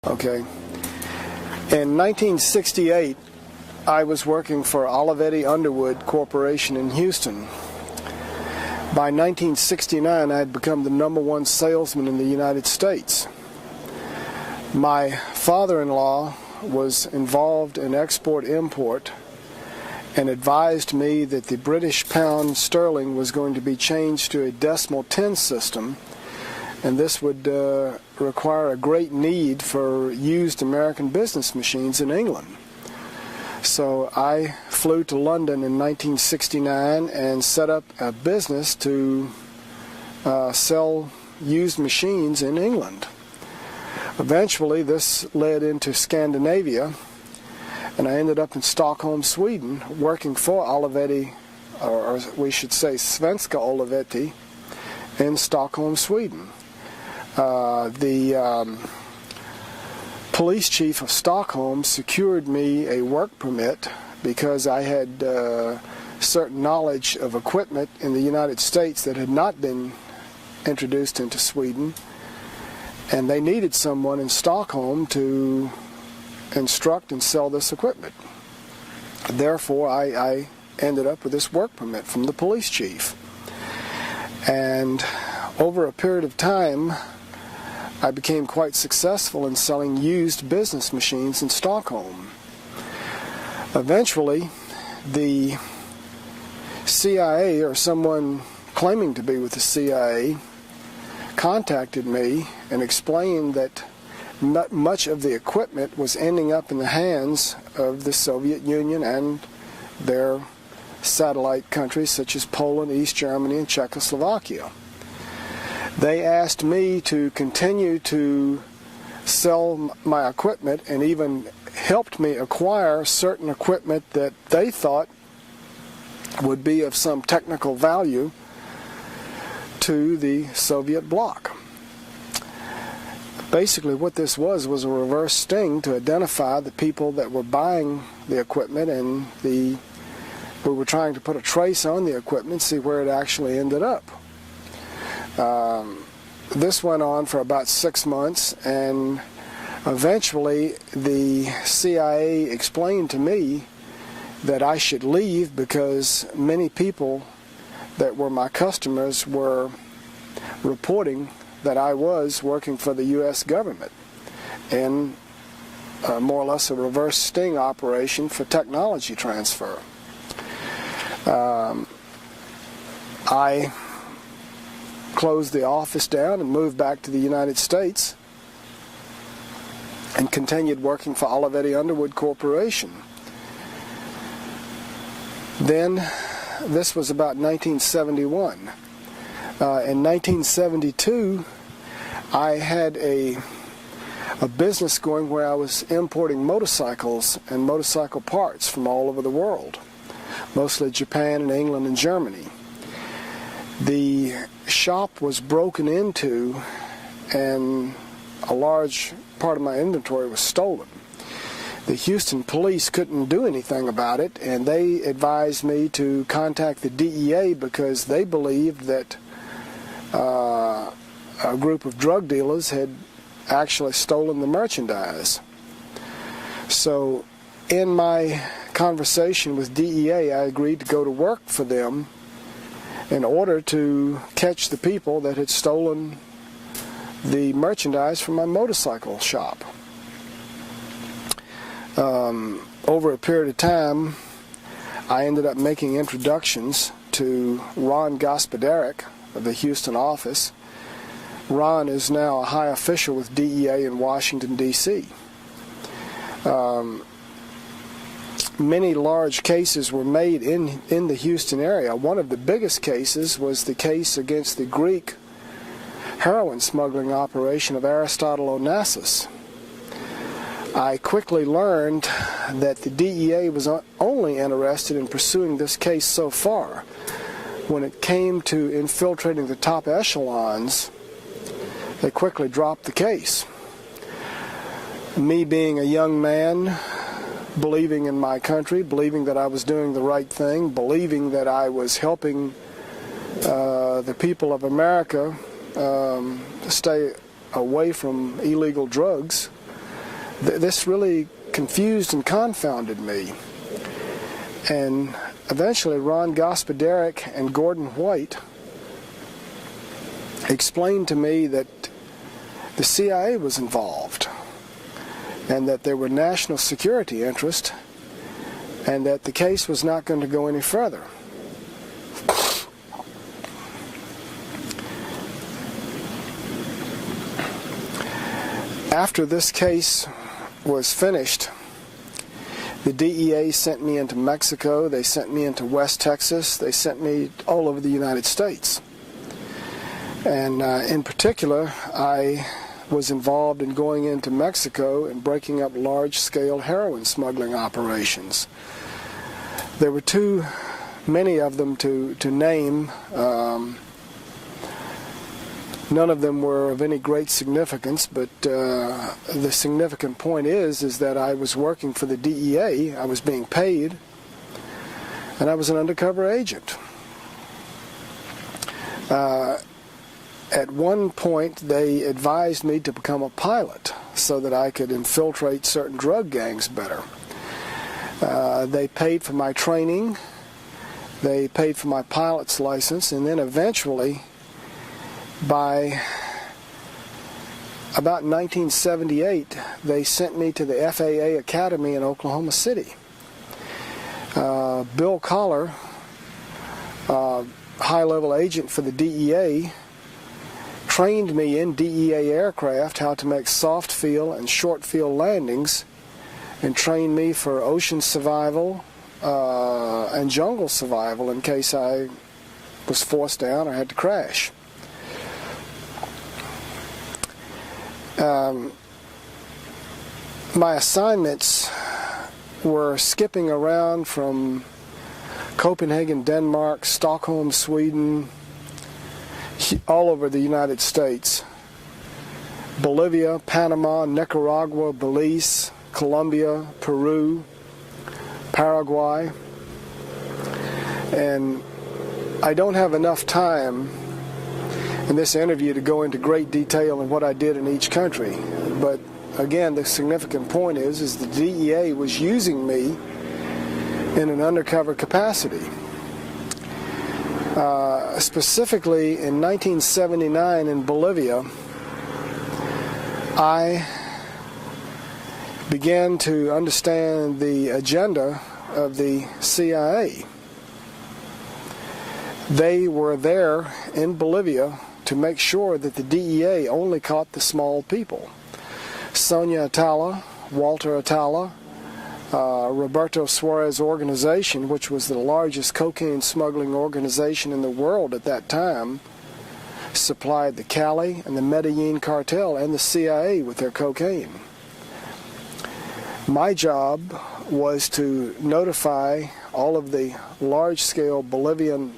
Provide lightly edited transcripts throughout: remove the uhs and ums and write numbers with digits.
Okay. In 1968, I was working for Olivetti Underwood Corporation in Houston. By 1969, I had become the #1 salesman in the United States. My father-in-law was involved in export-import and advised me that the British pound sterling was going to be changed to a decimal 10 system, and this would require a great need for used American business machines in England. So I flew to London in 1969 and set up a business to sell used machines in England. Eventually this led into Scandinavia, and I ended up in Stockholm, Sweden, working for Olivetti, or we should say Svenska Olivetti, in Stockholm, Sweden. The police chief of Stockholm secured me a work permit because I had certain knowledge of equipment in the United States that had not been introduced into Sweden, and they needed someone in Stockholm to instruct and sell this equipment. Therefore, I ended up with this work permit from the police chief. And over a period of time, I became quite successful in selling used business machines in Stockholm. Eventually, the CIA, or someone claiming to be with the CIA, contacted me and explained that much of the equipment was ending up in the hands of the Soviet Union and their satellite countries such as Poland, East Germany, and Czechoslovakia. They asked me to continue to sell my equipment and even helped me acquire certain equipment that they thought would be of some technical value to the Soviet bloc. Basically what this was a reverse sting to identify the people that were buying the equipment, and we were trying to put a trace on the equipment, see where it actually ended up. This went on for about 6 months, and eventually the CIA explained to me that I should leave because many people that were my customers were reporting that I was working for the U.S. government in more or less a reverse sting operation for technology transfer. I closed the office down and moved back to the United States and continued working for Olivetti Underwood Corporation. Then, this was about 1971. In 1972, I had a business going where I was importing motorcycles and motorcycle parts from all over the world, mostly Japan and England and Germany. The shop was broken into and a large part of my inventory was stolen. The Houston police couldn't do anything about it, and they advised me to contact the DEA because they believed that a group of drug dealers had actually stolen the merchandise. So in my conversation with DEA, I agreed to go to work for them in order to catch the people that had stolen the merchandise from my motorcycle shop. Over a period of time, I ended up making introductions to Ron Gospodarek of the Houston office. Ron is now a high official with DEA in Washington, D.C. Many large cases were made in the Houston area. One of the biggest cases was the case against the Greek heroin smuggling operation of Aristotle Onassis. I quickly learned that the DEA was only interested in pursuing this case so far. When it came to infiltrating the top echelons, they quickly dropped the case. Me being a young man, believing in my country, believing that I was doing the right thing, believing that I was helping the people of America stay away from illegal drugs, This really confused and confounded me. And eventually Ron Gospodarek and Gordon White explained to me that the CIA was involved and that there were national security interests and that the case was not going to go any further. After this case was finished, the DEA sent me into Mexico, they sent me into West Texas, they sent me all over the United States. And in particular, I was involved in going into Mexico and breaking up large-scale heroin smuggling operations. There were too many of them to name. None of them were of any great significance, but the significant point is that I was working for the DEA, I was being paid, and I was an undercover agent. At one point, they advised me to become a pilot so that I could infiltrate certain drug gangs better. They paid for my training, they paid for my pilot's license, and then eventually, by about 1978, they sent me to the FAA Academy in Oklahoma City. Bill Collar, high-level agent for the DEA, trained me in DEA aircraft how to make soft field and short field landings, and trained me for ocean survival and jungle survival in case I was forced down or had to crash. My assignments were skipping around from Copenhagen, Denmark, Stockholm, Sweden, all over the United States, Bolivia, Panama, Nicaragua, Belize, Colombia, Peru, Paraguay. And I don't have enough time in this interview to go into great detail on what I did in each country. But again, the significant point is the DEA was using me in an undercover capacity. Specifically in 1979 in Bolivia, I began to understand the agenda of the CIA. They were there in Bolivia to make sure that the DEA only caught the small people. Sonia Atala, Walter Atala, Roberto Suarez organization, which was the largest cocaine smuggling organization in the world at that time, supplied the Cali and the Medellin cartel and the CIA with their cocaine. My job was to notify all of the large-scale Bolivian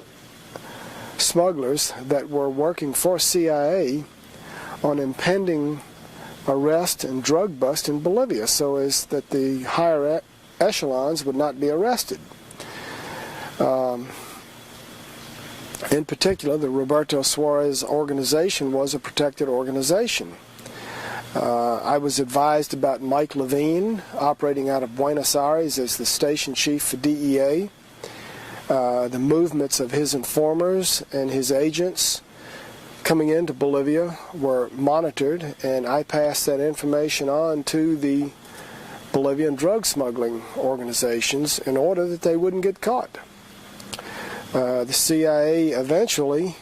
smugglers that were working for CIA on impending arrest and drug bust in Bolivia, so as that the higher echelons would not be arrested. In particular, the Roberto Suarez organization was a protected organization. I was advised about Mike Levine, operating out of Buenos Aires as the station chief for DEA. The movements of his informers and his agents coming into Bolivia were monitored, and I passed that information on to the Bolivian drug smuggling organizations in order that they wouldn't get caught. The CIA eventually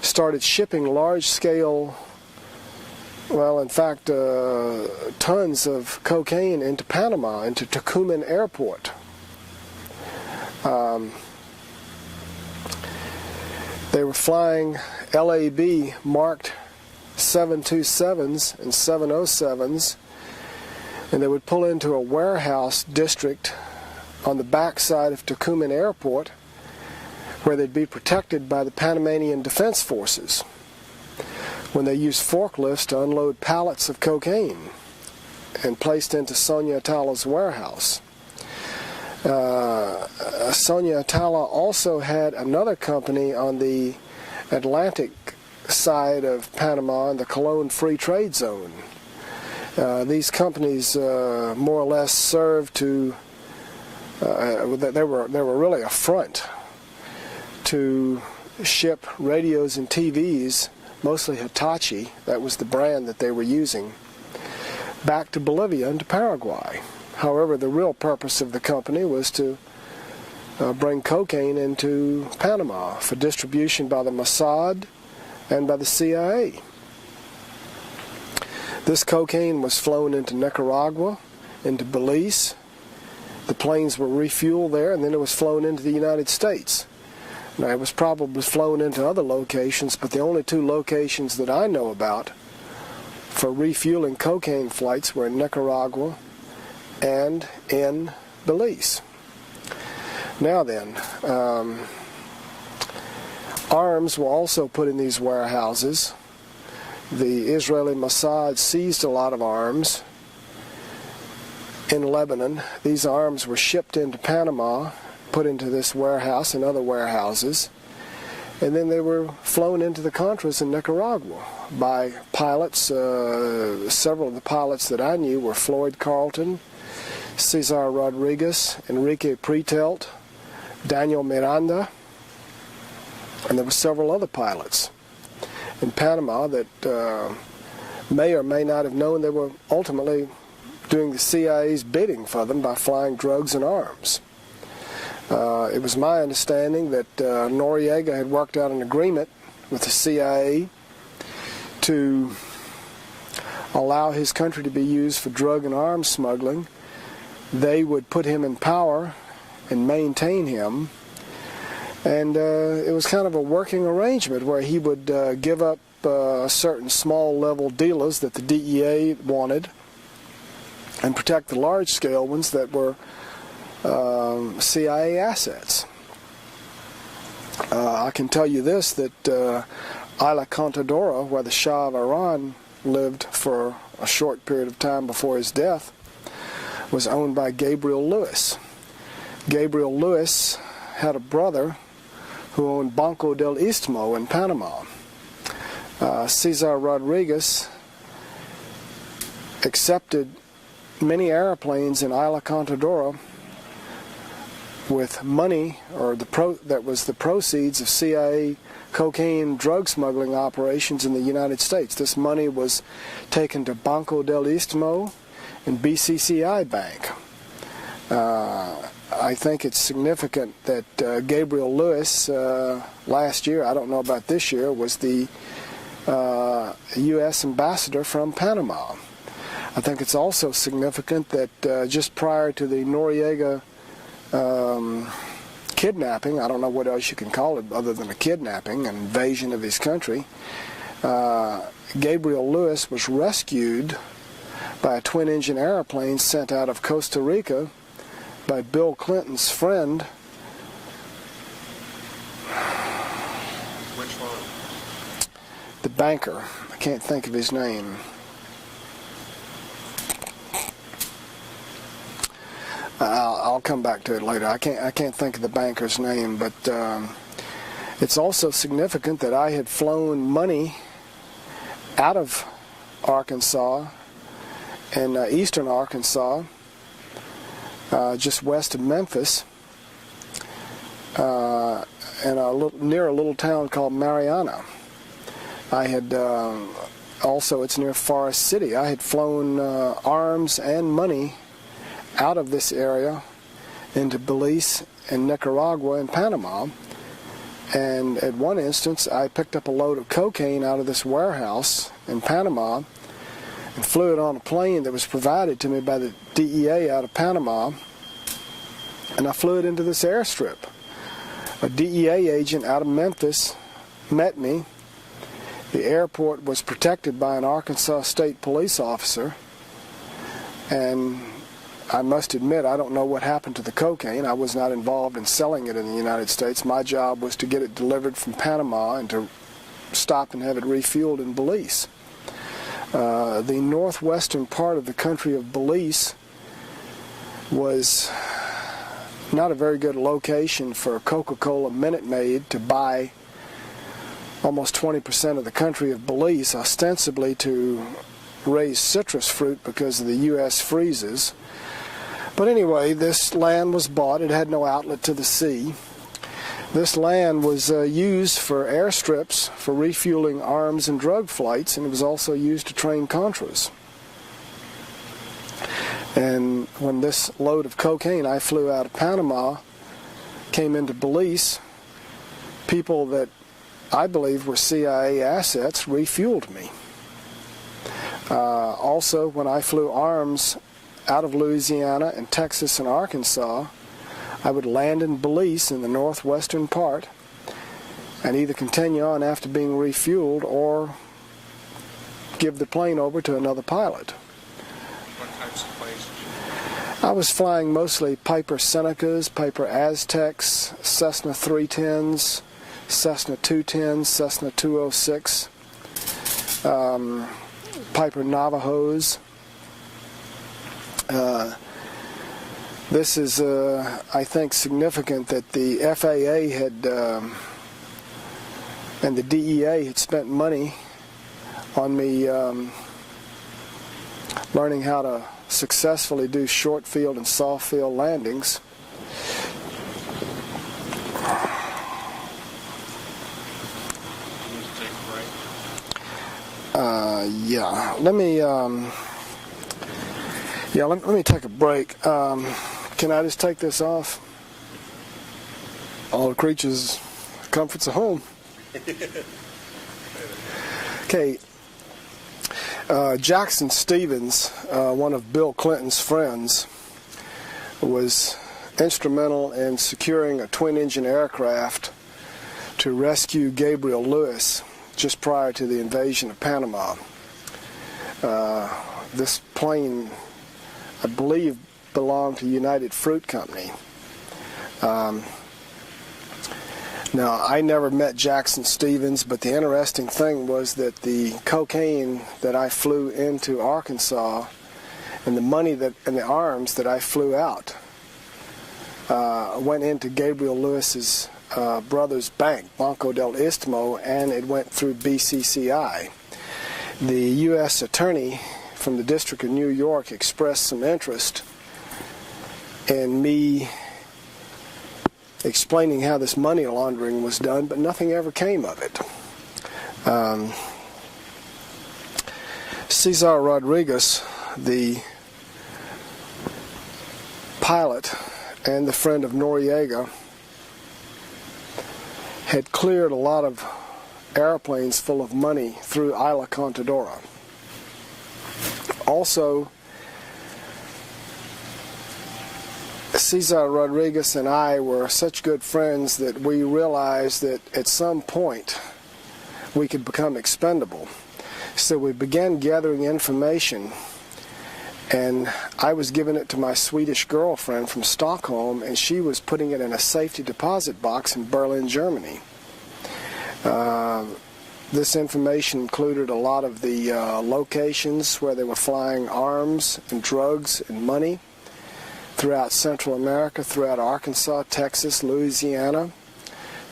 started shipping large-scale, well, in fact, tons of cocaine into Panama, into Tucumán Airport. They were flying LAB marked 727s and 707s, and they would pull into a warehouse district on the backside of Tucumán Airport where they'd be protected by the Panamanian Defense Forces when they used forklifts to unload pallets of cocaine and placed into Sonia Atala's warehouse. Sonia Atala also had another company on the Atlantic side of Panama in the Colón Free Trade Zone. These companies more or less served to, they were really a front to ship radios and TVs, mostly Hitachi, that was the brand that they were using, back to Bolivia and to Paraguay. However, the real purpose of the company was to bring cocaine into Panama for distribution by the Mossad and by the CIA. This cocaine was flown into Nicaragua, into Belize. The planes were refueled there, and then it was flown into the United States. Now, it was probably flown into other locations, but the only two locations that I know about for refueling cocaine flights were in Nicaragua and in Belize. Now then, arms were also put in these warehouses. The Israeli Mossad seized a lot of arms in Lebanon. These arms were shipped into Panama, put into this warehouse and other warehouses, and then they were flown into the Contras in Nicaragua by pilots. Several of the pilots that I knew were Floyd Carlton, Cesar Rodriguez, Enrique Pretelt, Daniel Miranda, and there were several other pilots in Panama that may or may not have known they were ultimately doing the CIA's bidding for them by flying drugs and arms. It was my understanding that Noriega had worked out an agreement with the CIA to allow his country to be used for drug and arms smuggling. They would put him in power and maintain him. And it was kind of a working arrangement where he would give up certain small-level dealers that the DEA wanted and protect the large-scale ones that were CIA assets. I can tell you this, that Isla Contadora, where the Shah of Iran lived for a short period of time before his death, was owned by Gabriel Lewis. Gabriel Lewis had a brother who owned Banco del Istmo in Panama. Cesar Rodriguez accepted many airplanes in Isla Contadora with money, or that was the proceeds of CIA cocaine drug smuggling operations in the United States. This money was taken to Banco del Istmo and BCCI Bank. I think it's significant that Gabriel Lewis last year, I don't know about this year, was the U.S. ambassador from Panama. I think it's also significant that just prior to the Noriega kidnapping, I don't know what else you can call it other than a kidnapping, an invasion of his country, Gabriel Lewis was rescued by a twin-engine airplane sent out of Costa Rica by Bill Clinton's friend. Which one? The banker. I can't think of his name. I'll come back to it later. I can't think of the banker's name, but it's also significant that I had flown money out of Arkansas and eastern Arkansas, just west of Memphis, and near a little town called Mariana. I had also, it's near Forest City. I had flown arms and money out of this area into Belize and Nicaragua and Panama. And at one instance, I picked up a load of cocaine out of this warehouse in Panama and flew it on a plane that was provided to me by the DEA out of Panama, and I flew it into this airstrip. A DEA agent out of Memphis met me. The airport was protected by an Arkansas State police officer, and I must admit, I don't know what happened to the cocaine. I was not involved in selling it in the United States. My job was to get it delivered from Panama and to stop and have it refueled in Belize. The northwestern part of the country of Belize was not a very good location for Coca-Cola Minute Maid to buy almost 20% of the country of Belize, ostensibly to raise citrus fruit because of the U.S. freezes. But anyway, this land was bought. It had no outlet to the sea. This land was used for airstrips for refueling arms and drug flights, and it was also used to train Contras. And when this load of cocaine I flew out of Panama came into Belize, people that I believe were CIA assets refueled me. Also, when I flew arms out of Louisiana and Texas and Arkansas, I would land in Belize in the northwestern part and either continue on after being refueled or give the plane over to another pilot. What types of planes? I was flying mostly Piper Senecas, Piper Aztecs, Cessna 310s, Cessna 210s, Cessna 206, Piper Navajos. This is, I think, significant that the FAA had and the DEA had spent money on me learning how to successfully do short field and soft field landings. Let me take a break. Can I just take this off? All the creatures, comforts of home. Okay. Jackson Stevens, one of Bill Clinton's friends, was instrumental in securing a twin-engine aircraft to rescue Gabriel Lewis just prior to the invasion of Panama. This plane, I believe, belonged to United Fruit Company. Now, I never met Jackson Stevens, but the interesting thing was that the cocaine that I flew into Arkansas and the money and the arms that I flew out went into Gabriel Lewis's brother's bank, Banco del Istmo, and it went through BCCI. The U.S. attorney from the District of New York expressed some interest in me explaining how this money laundering was done, but nothing ever came of it. Cesar Rodriguez, the pilot and the friend of Noriega, had cleared a lot of airplanes full of money through Isla Contadora. Also, Cesar Rodriguez and I were such good friends that we realized that at some point we could become expendable. So we began gathering information, and I was giving it to my Swedish girlfriend from Stockholm, and she was putting it in a safety deposit box in Berlin, Germany. This information included a lot of the locations where they were flying arms and drugs and money throughout Central America, throughout Arkansas, Texas, Louisiana,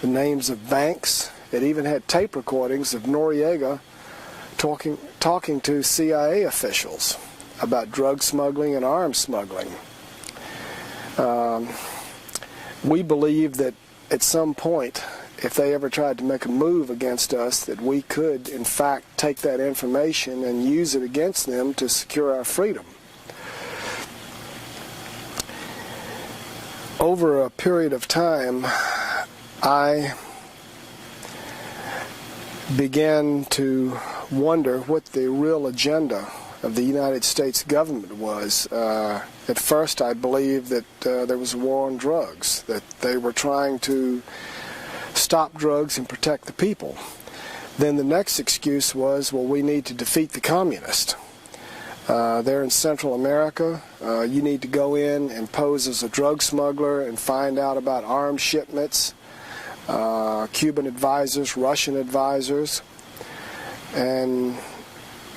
the names of banks. It even had tape recordings of Noriega talking to CIA officials about drug smuggling and arms smuggling. We believed that at some point, if they ever tried to make a move against us, that we could, in fact, take that information and use it against them to secure our freedom. Over a period of time, I began to wonder what the real agenda of the United States government was. At first, I believed that there was a war on drugs, that they were trying to stop drugs and protect the people. Then the next excuse was, well, we need to defeat the communists. They're in Central America. You need to go in and pose as a drug smuggler and find out about arms shipments, Cuban advisors, Russian advisors. And,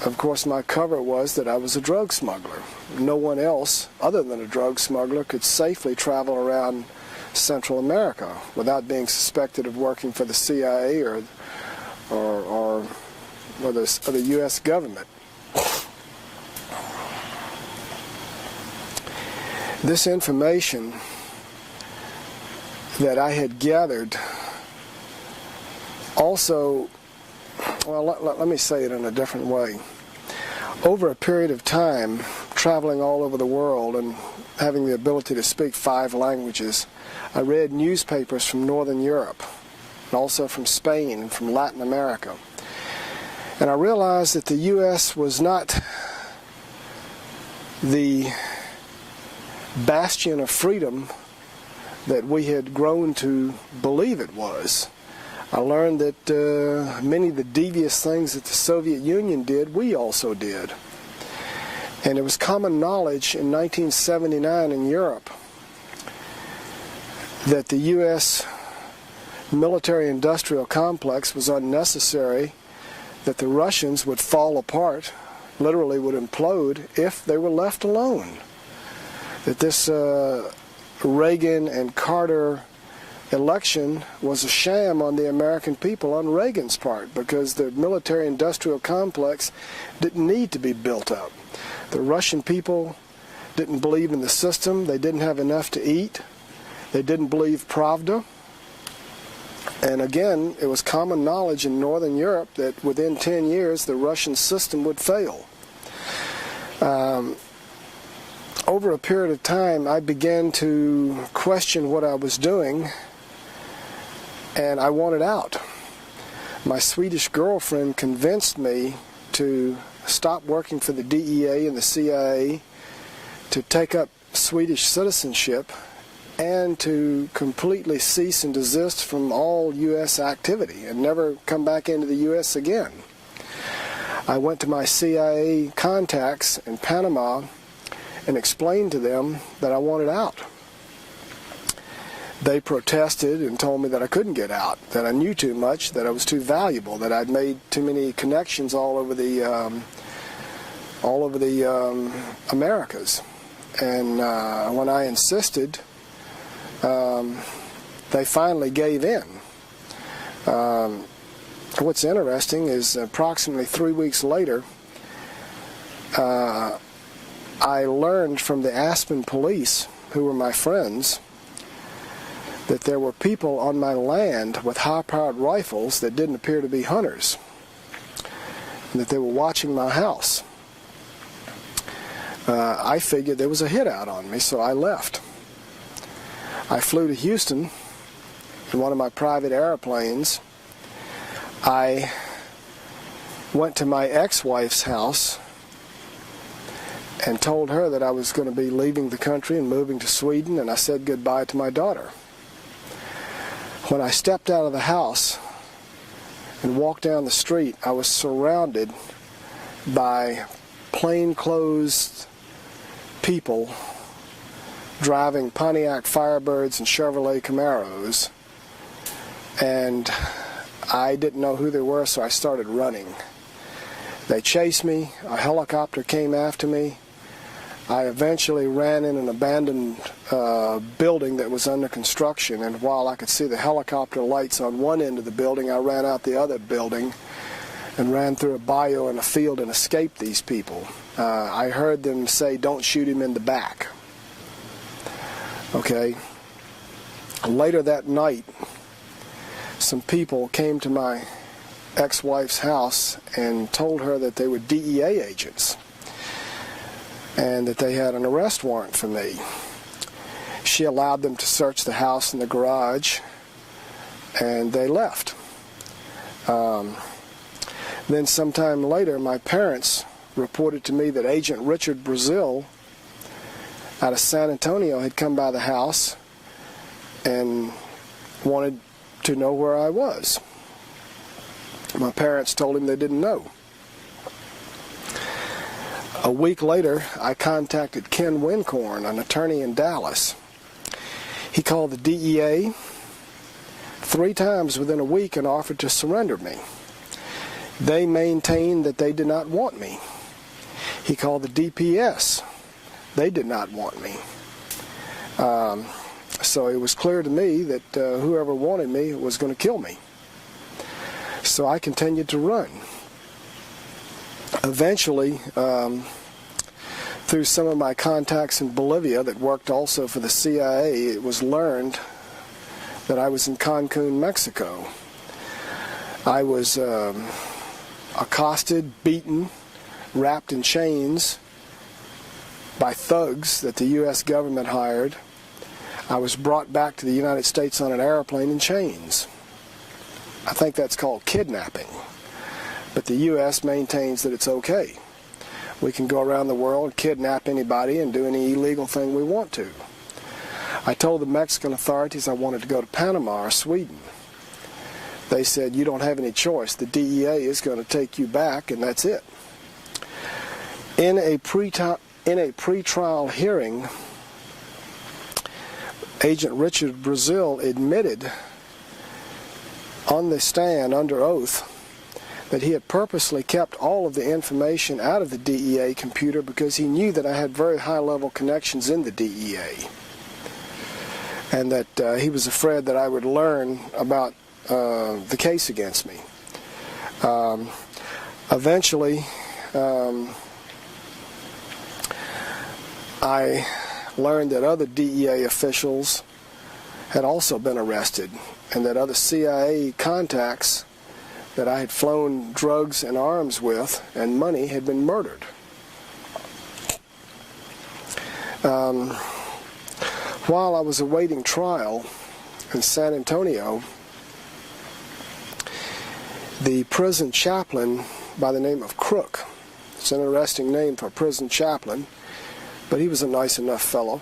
of course, my cover was that I was a drug smuggler. No one else, other than a drug smuggler, could safely travel around Central America without being suspected of working for the CIA or the U.S. government. this information that I had gathered also, well, let me say it in a different way. Over a period of time, traveling all over the world and having the ability to speak 5 languages, I read newspapers from Northern Europe, and also from Spain and from Latin America. And I realized that the U.S. was not the bastion of freedom that we had grown to believe it was. I learned that many of the devious things that the Soviet Union did, we also did. And it was common knowledge in 1979 in Europe that the U.S. military-industrial complex was unnecessary, that the Russians would fall apart, literally would implode, if they were left alone. That this Reagan and Carter election was a sham on the American people on Reagan's part, because the military-industrial complex didn't need to be built up. The Russian people didn't believe in the system. They didn't have enough to eat. They didn't believe Pravda. And again, it was common knowledge in Northern Europe that within 10 years the Russian system would fail. Over a period of time, I began to question what I was doing, and I wanted out. My Swedish girlfriend convinced me to stop working for the DEA and the CIA, to take up Swedish citizenship, and to completely cease and desist from all U.S. activity and never come back into the U.S. again. I went to my CIA contacts in Panama and explained to them that I wanted out. They protested and told me that I couldn't get out, that I knew too much, that I was too valuable, that I'd made too many connections all over the Americas. And when I insisted, they finally gave in. What's interesting is approximately 3 weeks later, I learned from the Aspen police, who were my friends, that there were people on my land with high-powered rifles that didn't appear to be hunters, and that they were watching my house. I figured there was a hit out on me, so I left. I flew to Houston in one of my private airplanes. I went to my ex-wife's house and told her that I was going to be leaving the country and moving to Sweden, and I said goodbye to my daughter. When I stepped out of the house and walked down the street, I was surrounded by plainclothes people driving Pontiac Firebirds and Chevrolet Camaros, and I didn't know who they were, so I started running. They chased me. A helicopter came after me. I eventually ran in an abandoned building that was under construction, and while I could see the helicopter lights on one end of the building, I ran out the other building and ran through a bayou and a field and escaped these people. I heard them say, "Don't shoot him in the back." Okay. Later that night, some people came to my ex-wife's house and told her that they were DEA agents and that they had an arrest warrant for me. She allowed them to search the house and the garage, and they left. Then sometime later, my parents reported to me that Agent Richard Brazil out of San Antonio had come by the house and wanted to know where I was. My parents told him they didn't know. A week later, I contacted Ken Wincorn, an attorney in Dallas. He called the DEA 3 times within a week and offered to surrender me. They maintained that they did not want me. He called the DPS. They did not want me. So it was clear to me that whoever wanted me was going to kill me. So I continued to run. Eventually, through some of my contacts in Bolivia that worked also for the CIA, it was learned that I was in Cancun, Mexico. I was accosted, beaten, wrapped in chains by thugs that the U.S. government hired. I was brought back to the United States on an airplane in chains. I think that's called kidnapping. But the U.S. maintains that it's okay. We can go around the world, kidnap anybody, and do any illegal thing we want to. I told the Mexican authorities I wanted to go to Panama or Sweden. They said, you don't have any choice. The DEA is going to take you back, and that's it. In a pretrial hearing, Agent Richard Brazil admitted on the stand under oath that he had purposely kept all of the information out of the DEA computer because he knew that I had very high-level connections in the DEA, and that he was afraid that I would learn about the case against me. Eventually, I learned that other DEA officials had also been arrested, and that other CIA contacts that I had flown drugs and arms with and money had been murdered. While I was awaiting trial in San Antonio, the prison chaplain by the name of Crook, it's an interesting name for a prison chaplain, but he was a nice enough fellow.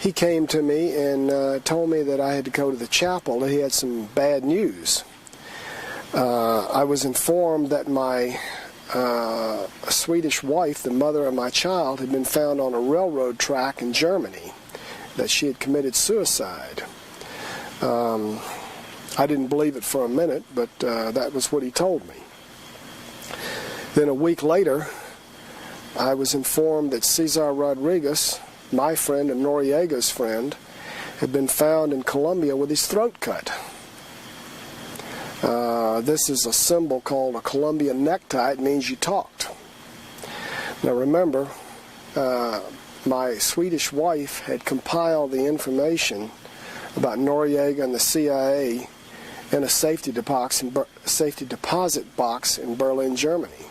He came to me and told me that I had to go to the chapel, that he had some bad news. I was informed that my Swedish wife, the mother of my child, had been found on a railroad track in Germany, that she had committed suicide. I didn't believe it for a minute, but that was what he told me. Then a week later, I was informed that Cesar Rodriguez, my friend and Noriega's friend, had been found in Colombia with his throat cut. This is a symbol called a Colombian necktie. It means you talked. Now remember, my Swedish wife had compiled the information about Noriega and the CIA in a safety deposit box in Berlin, Germany.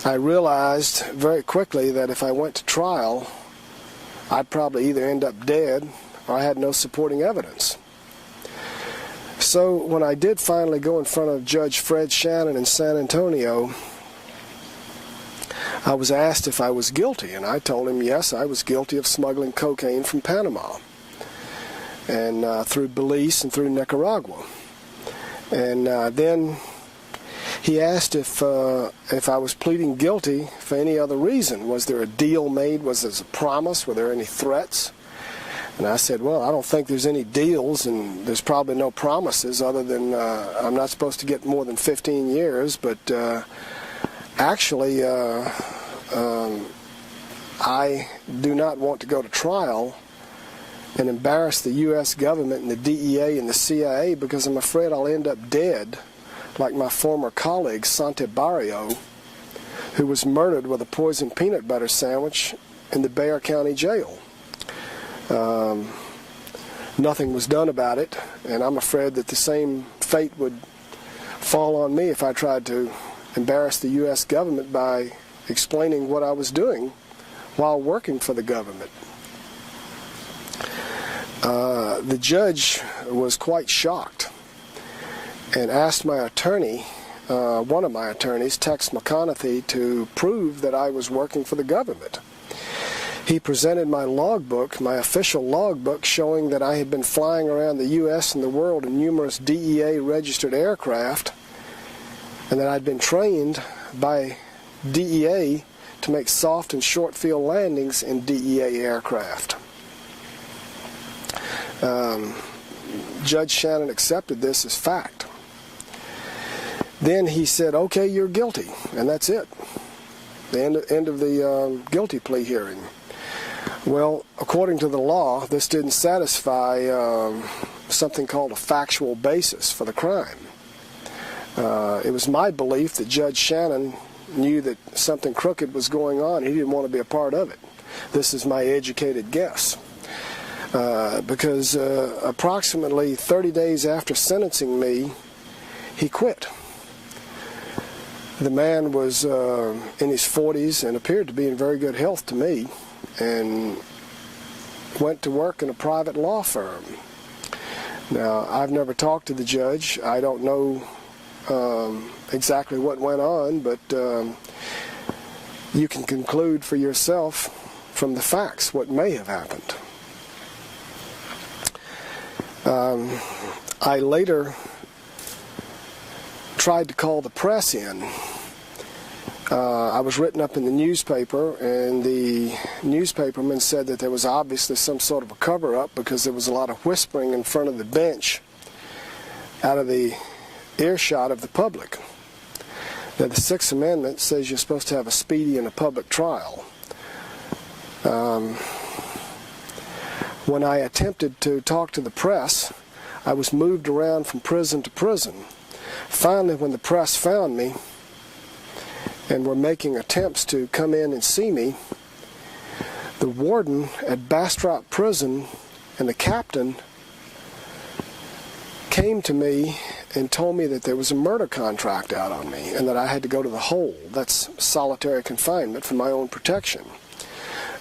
I realized very quickly that if I went to trial, I'd probably either end up dead or I had no supporting evidence. So when I did finally go in front of Judge Fred Shannon in San Antonio, I was asked if I was guilty, and I told him yes, I was guilty of smuggling cocaine from Panama and through Belize and through Nicaragua. And then he asked if I was pleading guilty for any other reason. Was there a deal made? Was there a promise? Were there any threats? And I said, well, I don't think there's any deals, and there's probably no promises other than I'm not supposed to get more than 15 years, but actually I do not want to go to trial and embarrass the U.S. government and the DEA and the CIA because I'm afraid I'll end up dead like my former colleague, Sante Barrio, who was murdered with a poisoned peanut butter sandwich in the Bexar County Jail. Nothing was done about it, and I'm afraid that the same fate would fall on me if I tried to embarrass the U.S. government by explaining what I was doing while working for the government. The judge was quite shocked and asked my attorney, one of my attorneys, Tex McConaughey, to prove that I was working for the government. He presented my logbook, my official logbook, showing that I had been flying around the U.S. and the world in numerous DEA-registered aircraft, and that I'd been trained by DEA to make soft and short field landings in DEA aircraft. Judge Shannon accepted this as fact. Then he said, okay, you're guilty, and that's it. The end of the guilty plea hearing. Well, according to the law, this didn't satisfy something called a factual basis for the crime. It was my belief that Judge Shannon knew that something crooked was going on. He didn't want to be a part of it. This is my educated guess. Because approximately 30 days after sentencing me, he quit. The man was in his 40s and appeared to be in very good health to me, and went to work in a private law firm. Now, I've never talked to the judge. I don't know exactly what went on, but you can conclude for yourself from the facts what may have happened. I later tried to call the press in. I was written up in the newspaper, and the newspaperman said that there was obviously some sort of a cover-up because there was a lot of whispering in front of the bench out of the earshot of the public. Now, the Sixth Amendment says you're supposed to have a speedy and a public trial. When I attempted to talk to the press, I was moved around from prison to prison. Finally, when the press found me and were making attempts to come in and see me, the warden at Bastrop Prison and the captain came to me and told me that there was a murder contract out on me and that I had to go to the hole. That's solitary confinement for my own protection.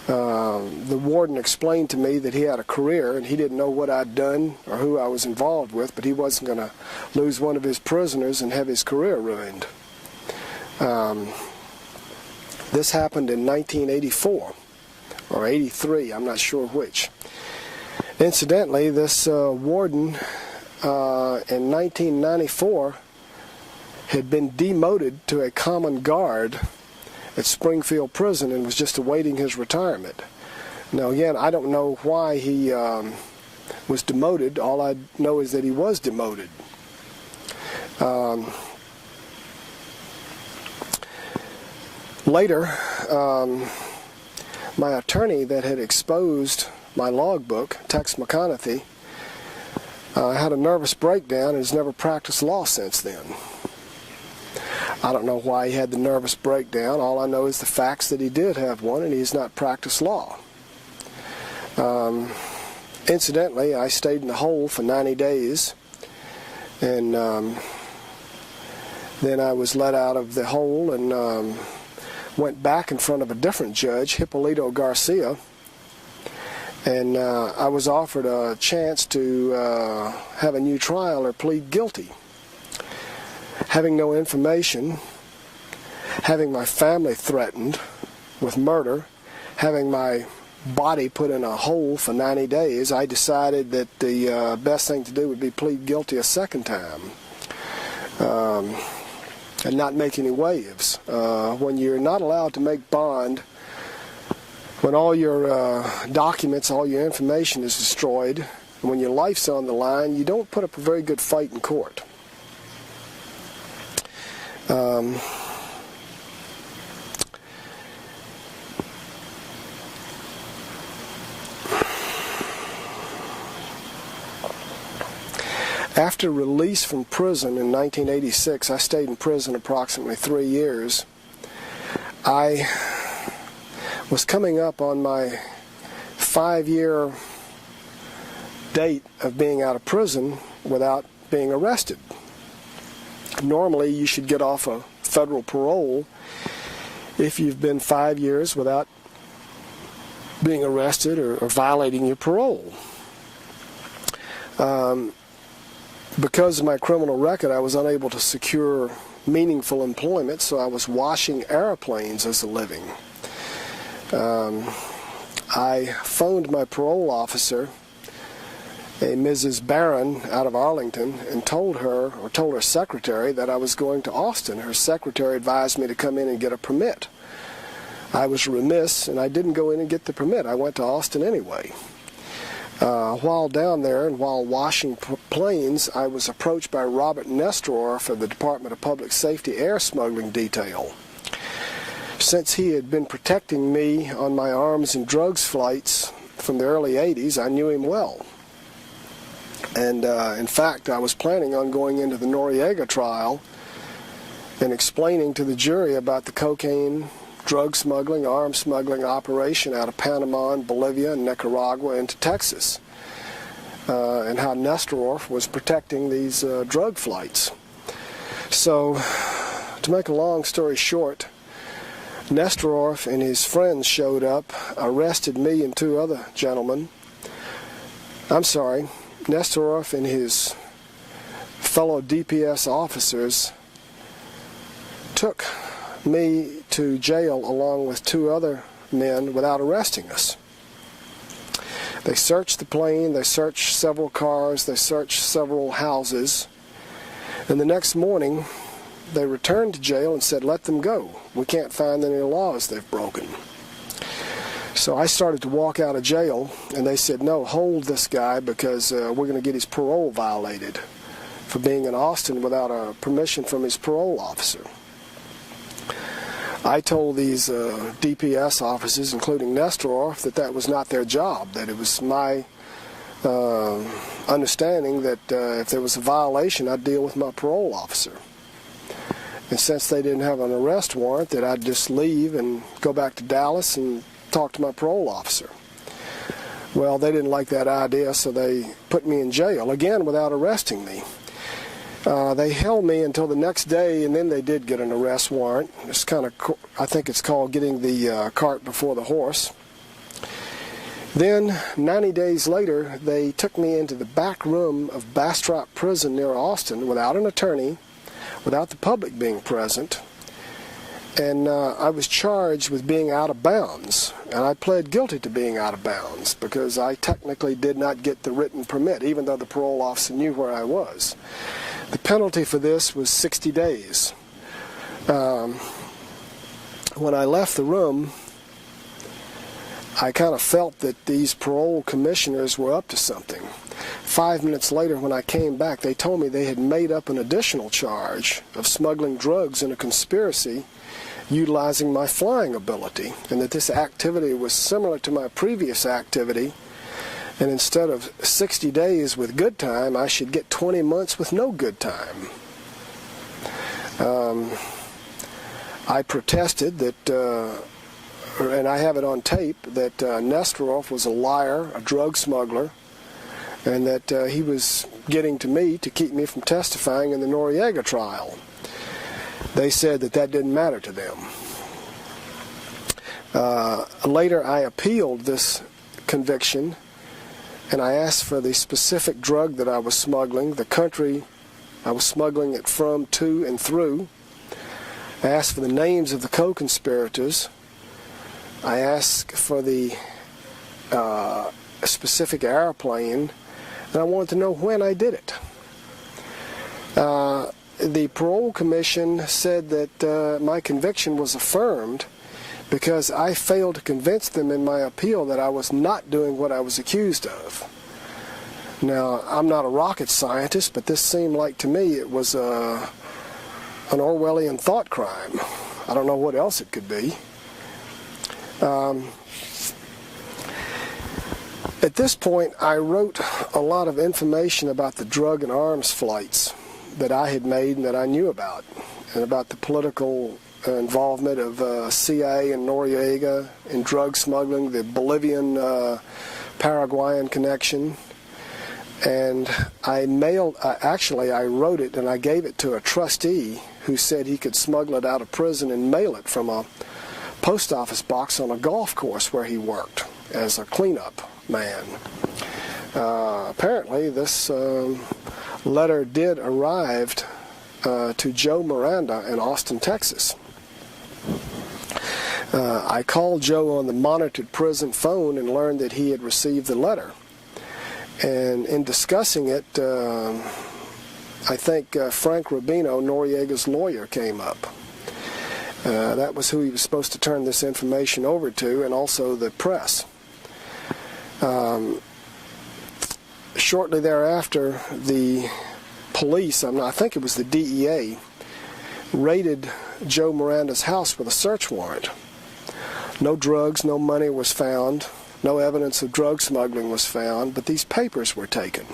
The warden explained to me that he had a career and he didn't know what I'd done or who I was involved with, but he wasn't going to lose one of his prisoners and have his career ruined. This happened in 1984 or 83, I'm not sure which. Incidentally, this warden in 1994 had been demoted to a common guard at Springfield Prison and was just awaiting his retirement. Now again, I don't know why he was demoted. All I know is that he was demoted. Later, my attorney that had exposed my logbook, Tex McConaughey, had a nervous breakdown and has never practiced law since then. I don't know why he had the nervous breakdown. All I know is the facts that he did have one, and he's not practiced law. Incidentally, I stayed in the hole for 90 days, and then I was let out of the hole and went back in front of a different judge, Hippolito Garcia, and I was offered a chance to have a new trial or plead guilty. Having no information, having my family threatened with murder, having my body put in a hole for 90 days, I decided that the best thing to do would be plead guilty a second time and not make any waves. When you're not allowed to make bond, when all your documents, all your information is destroyed, and when your life's on the line, you don't put up a very good fight in court. After release from prison in 1986, I stayed in prison approximately 3 years. I was coming up on my 5-year date of being out of prison without being arrested. Normally, you should get off a federal parole if you've been 5 years without being arrested or violating your parole. Because of my criminal record, I was unable to secure meaningful employment, so I was washing airplanes as a living. I phoned my parole officer, a Mrs. Barron out of Arlington, and told her secretary that I was going to Austin. Her secretary advised me to come in and get a permit. I was remiss, and I didn't go in and get the permit. I went to Austin anyway. While down there and while washing planes, I was approached by Robert Nestor for the Department of Public Safety air smuggling detail. Since he had been protecting me on my arms and drugs flights from the early 80s, I knew him well. And in fact, I was planning on going into the Noriega trial and explaining to the jury about the cocaine, drug smuggling, arms smuggling operation out of Panama and Bolivia and Nicaragua into Texas, and how Nesterov was protecting these drug flights. So, to make a long story short, Nesterov and his friends showed up, arrested me and two other gentlemen. Nesterov and his fellow DPS officers took me to jail along with two other men without arresting us. They searched the plane, they searched several cars, they searched several houses, and the next morning they returned to jail and said, "Let them go. We can't find any laws they've broken." So I started to walk out of jail, and they said, "No, hold this guy because we're going to get his parole violated for being in Austin without a permission from his parole officer." I told these DPS officers, including Nesterov, that that was not their job, that it was my understanding that if there was a violation, I'd deal with my parole officer. And since they didn't have an arrest warrant, that I'd just leave and go back to Dallas and talk to my parole officer. Well, they didn't like that idea, so they put me in jail, again without arresting me. They held me until the next day, and then they did get an arrest warrant. It's kind of, I think it's called getting the cart before the horse. Then, 90 days later, they took me into the back room of Bastrop Prison near Austin without an attorney, without the public being present, and I was charged with being out of bounds, and I pled guilty to being out of bounds because I technically did not get the written permit, even though the parole officer knew where I was. The penalty for this was 60 days. When I left the room, I kind of felt that these parole commissioners were up to something. 5 minutes later, when I came back, they told me they had made up an additional charge of smuggling drugs in a conspiracy utilizing my flying ability, and that this activity was similar to my previous activity, and instead of 60 days with good time, I should get 20 months with no good time. I protested that, and I have it on tape, that Nesterov was a liar, a drug smuggler, and that he was getting to me to keep me from testifying in the Noriega trial. They said that that didn't matter to them. Later, I appealed this conviction, and I asked for the specific drug that I was smuggling, the country I was smuggling it from, to, and through. I asked for the names of the co-conspirators. I asked for the specific airplane, and I wanted to know when I did it. The parole commission said that my conviction was affirmed because I failed to convince them in my appeal that I was not doing what I was accused of. Now, I'm not a rocket scientist, but this seemed like to me it was an Orwellian thought crime. I don't know what else it could be. At this point, I wrote a lot of information about the drug and arms flights that I had made and that I knew about, and about the political involvement of CIA and Noriega in drug smuggling, the Bolivian Paraguayan connection. And I wrote it and I gave it to a trustee who said he could smuggle it out of prison and mail it from a post office box on a golf course where he worked as a cleanup man. Apparently this letter did arrive to Joe Miranda in Austin, Texas. I called Joe on the monitored prison phone and learned that he had received the letter. And in discussing it, I think Frank Rubino, Noriega's lawyer, came up. That was who he was supposed to turn this information over to, and also the press. Shortly thereafter, the police, I think it was the DEA, raided Joe Miranda's house with a search warrant. No drugs, no money was found, no evidence of drug smuggling was found, but these papers were taken.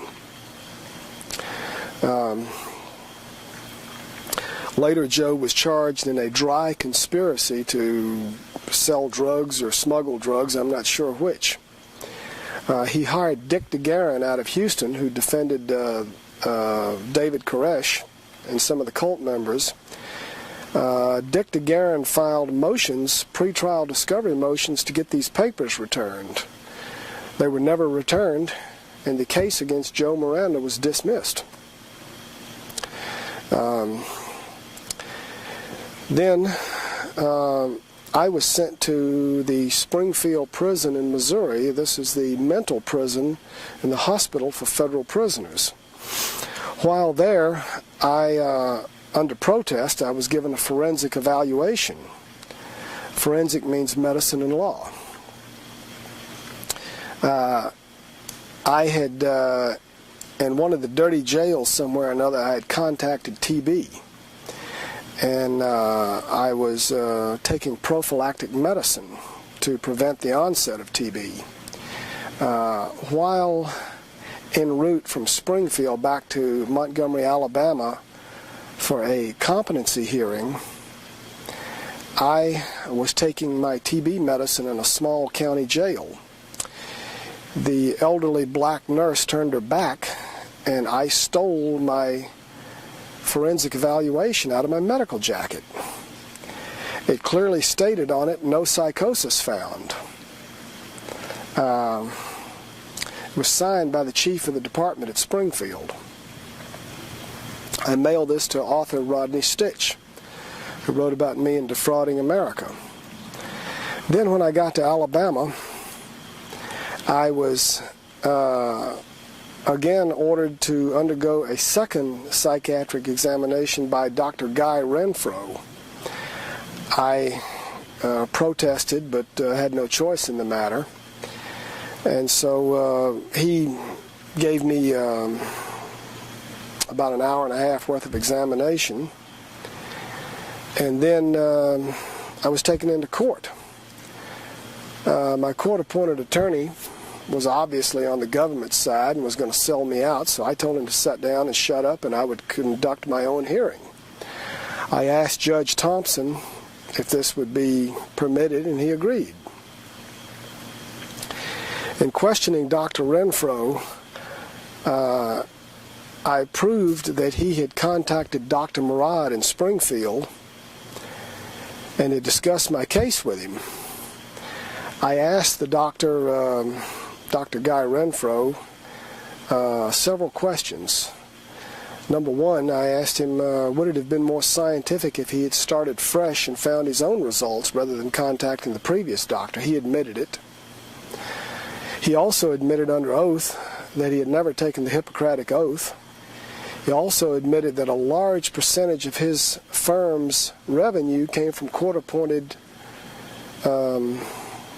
Later, Joe was charged in a dry conspiracy to sell drugs or smuggle drugs, I'm not sure which. He hired Dick DeGuerin out of Houston, who defended David Koresh and some of the cult members. Dick DeGuerin filed motions, pretrial discovery motions, to get these papers returned. They were never returned, and the case against Joe Miranda was dismissed. Then I was sent to the Springfield prison in Missouri. This is the mental prison in the hospital for federal prisoners. While there, under protest, I was given a forensic evaluation. Forensic means medicine and law. I had, in one of the dirty jails somewhere or another, I had contacted TB. And I was taking prophylactic medicine to prevent the onset of TB. While en route from Springfield back to Montgomery, Alabama for a competency hearing, I was taking my TB medicine in a small county jail. The elderly black nurse turned her back, and I stole my forensic evaluation out of my medical jacket. It clearly stated on it, no psychosis found. It was signed by the chief of the department at Springfield. I mailed this to author Rodney Stitch, who wrote about me in Defrauding America. Then when I got to Alabama, I was again ordered to undergo a second psychiatric examination by Dr. Guy Renfro. I protested, but had no choice in the matter. And so he gave me about an hour and a half worth of examination. And then I was taken into court. My court-appointed attorney was obviously on the government side and was going to sell me out, so I told him to sit down and shut up, and I would conduct my own hearing. I asked Judge Thompson if this would be permitted, and he agreed. In questioning Dr. Renfro, I proved that he had contacted Dr. Murad in Springfield and had discussed my case with him. I asked the doctor, Dr. Guy Renfro, several questions. Number one, I asked him, would it have been more scientific if he had started fresh and found his own results rather than contacting the previous doctor? He admitted it. He also admitted under oath that he had never taken the Hippocratic Oath. He also admitted that a large percentage of his firm's revenue came from court-appointed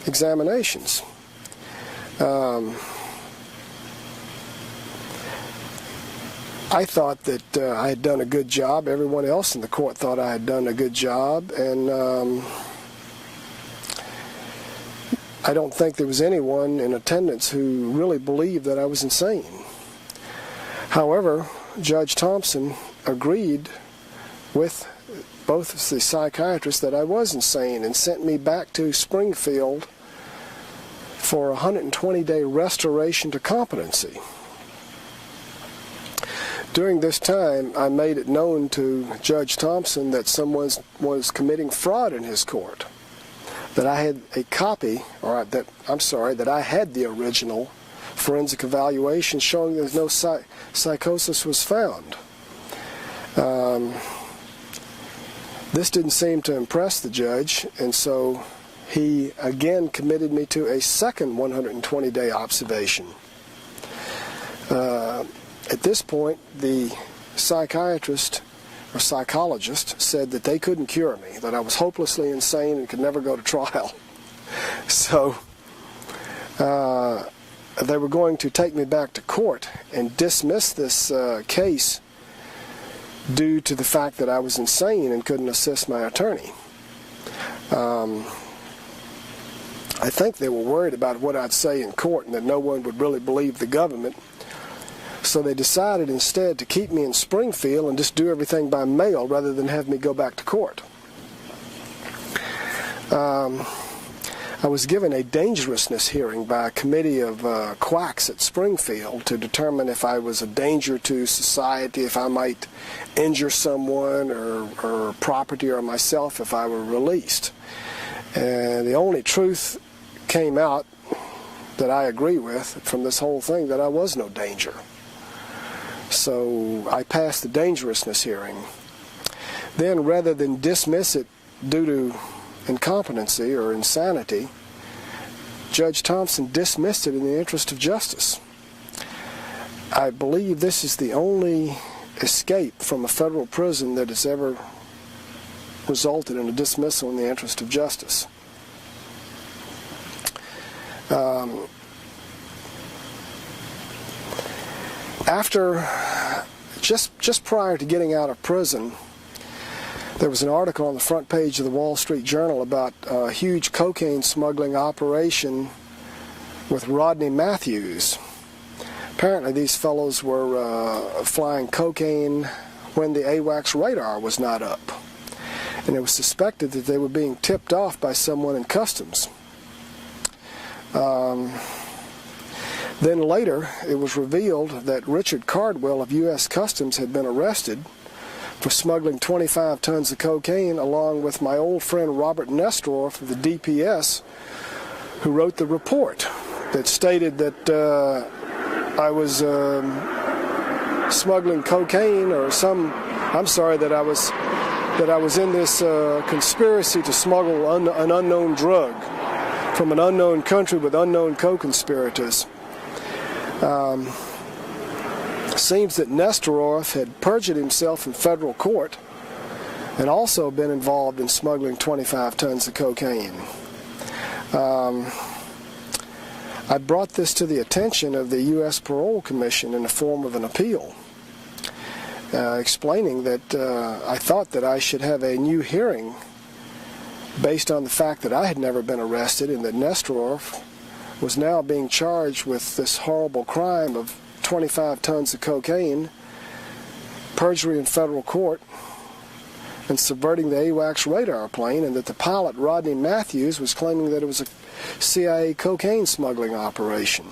examinations. I thought that I had done a good job. Everyone else in the court thought I had done a good job, and I don't think there was anyone in attendance who really believed that I was insane. However, Judge Thompson agreed with both the psychiatrists that I was insane and sent me back to Springfield for a 120-day restoration to competency. During this time, I made it known to Judge Thompson that someone was committing fraud in his court, that I had a copy, that I had the original forensic evaluation showing that no psychosis was found. This didn't seem to impress the judge, and so he again committed me to a second 120-day observation. At this point, the psychiatrist or psychologist said that they couldn't cure me, that I was hopelessly insane and could never go to trial. So they were going to take me back to court and dismiss this case due to the fact that I was insane and couldn't assist my attorney. I think they were worried about what I'd say in court and that no one would really believe the government. So they decided instead to keep me in Springfield and just do everything by mail rather than have me go back to court. I was given a dangerousness hearing by a committee of quacks at Springfield to determine if I was a danger to society, if I might injure someone or property or myself if I were released. And the only truth came out that I agree with from this whole thing, that I was no danger. So I passed the dangerousness hearing. Then, rather than dismiss it due to incompetency or insanity, Judge Thompson dismissed it in the interest of justice. I believe this is the only escape from a federal prison that has ever resulted in a dismissal in the interest of justice. Just prior to getting out of prison, there was an article on the front page of the Wall Street Journal about a huge cocaine smuggling operation with Rodney Matthews. Apparently these fellows were flying cocaine when the AWACS radar was not up. And it was suspected that they were being tipped off by someone in customs. Then later, it was revealed that Richard Cardwell of U.S. Customs had been arrested for smuggling 25 tons of cocaine, along with my old friend Robert Nestoroff of the DPS, who wrote the report that stated that I was smuggling cocaine or that I was in this conspiracy to smuggle an unknown drug from an unknown country with unknown co-conspirators. Seems that Nestoroff had perjured himself in federal court and also been involved in smuggling 25 tons of cocaine. I brought this to the attention of the U.S. Parole Commission in the form of an appeal, explaining that I thought that I should have a new hearing based on the fact that I had never been arrested and that Nestoroff was now being charged with this horrible crime of 25 tons of cocaine, perjury in federal court, and subverting the AWACS radar plane, and that the pilot, Rodney Matthews, was claiming that it was a CIA cocaine smuggling operation.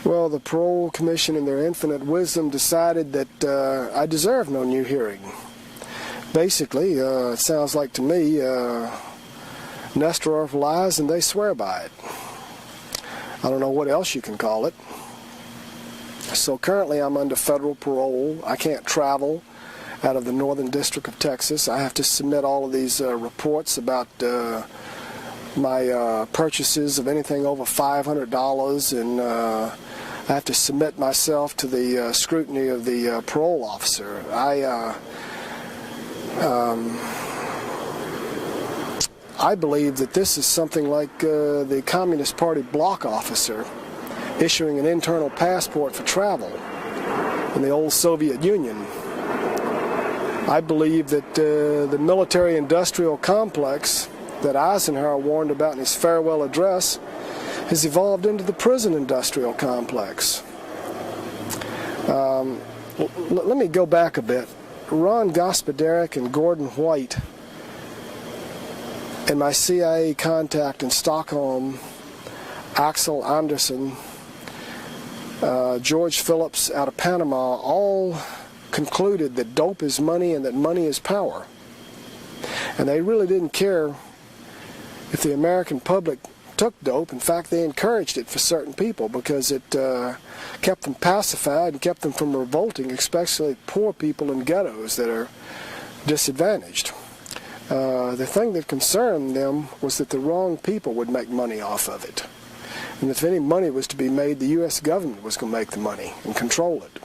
Well, the Parole Commission, in their infinite wisdom, decided that I deserve no new hearing. Basically, it sounds like to me, Nestoroff lies and they swear by it. I don't know what else you can call it. So currently I'm under federal parole. I can't travel out of the Northern District of Texas. I have to submit all of these reports about my purchases of anything over $500, and I have to submit myself to the scrutiny of the parole officer. I believe that this is something like the Communist Party block officer issuing an internal passport for travel in the old Soviet Union. I believe that the military-industrial complex that Eisenhower warned about in his farewell address has evolved into the prison-industrial complex. Let me go back a bit. Ron Gospodarek and Gordon White and my CIA contact in Stockholm, Axel Anderson, George Phillips out of Panama, all concluded that dope is money and that money is power. And they really didn't care if the American public took dope. In fact, they encouraged it for certain people because it kept them pacified and kept them from revolting, especially poor people in ghettos that are disadvantaged. The thing that concerned them was that the wrong people would make money off of it. And if any money was to be made, the U.S. government was going to make the money and control it.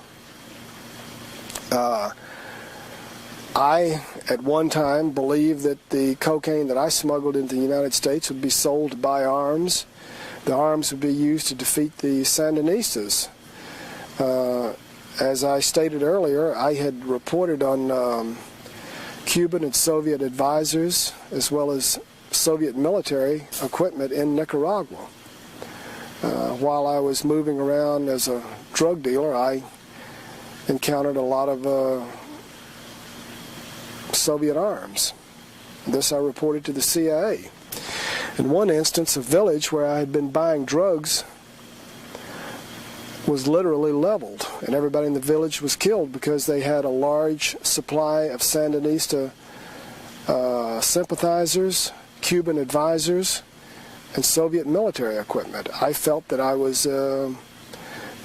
I, at one time, believed that the cocaine that I smuggled into the United States would be sold to buy arms. The arms would be used to defeat the Sandinistas. As I stated earlier, I had reported on Cuban and Soviet advisors, as well as Soviet military equipment in Nicaragua. While I was moving around as a drug dealer, I encountered a lot of Soviet arms. This I reported to the CIA. In one instance, a village where I had been buying drugs was literally leveled, and everybody in the village was killed because they had a large supply of Sandinista sympathizers, Cuban advisors, and Soviet military equipment. I felt that I was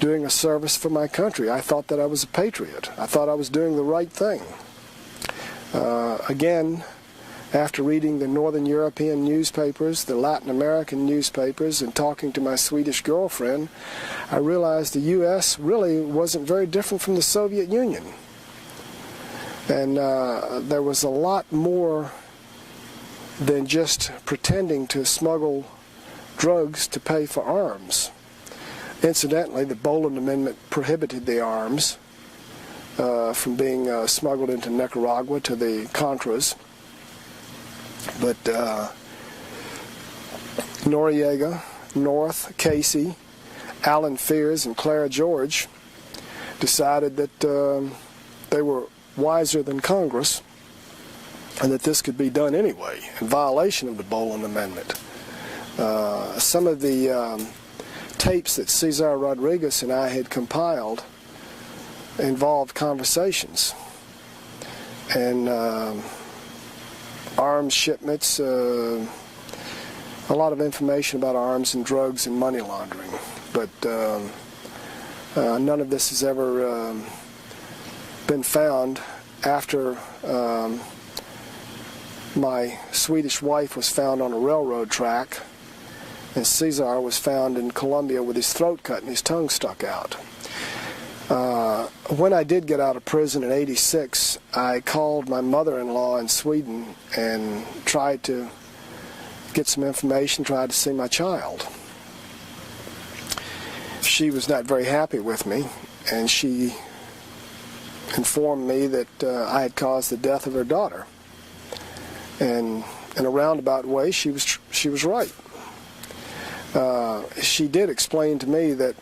doing a service for my country. I thought that I was a patriot. I thought I was doing the right thing. Again, after reading the Northern European newspapers, the Latin American newspapers, and talking to my Swedish girlfriend, I realized the U.S. really wasn't very different from the Soviet Union. And there was a lot more than just pretending to smuggle drugs to pay for arms. Incidentally, the Boland Amendment prohibited the arms from being smuggled into Nicaragua to the Contras. But Noriega, North, Casey, Alan Fears, and Clara George decided that they were wiser than Congress and that this could be done anyway in violation of the Boland Amendment. Some of the tapes that Cesar Rodriguez and I had compiled involved conversations and arms shipments, a lot of information about arms and drugs and money laundering. But none of this has ever been found after my Swedish wife was found on a railroad track, and Cesar was found in Colombia with his throat cut and his tongue stuck out. When I did get out of prison in '86, I called my mother-in-law in Sweden and tried to get some information, tried to see my child. She was not very happy with me, and she informed me that I had caused the death of her daughter. And in a roundabout way, she was right. She did explain to me that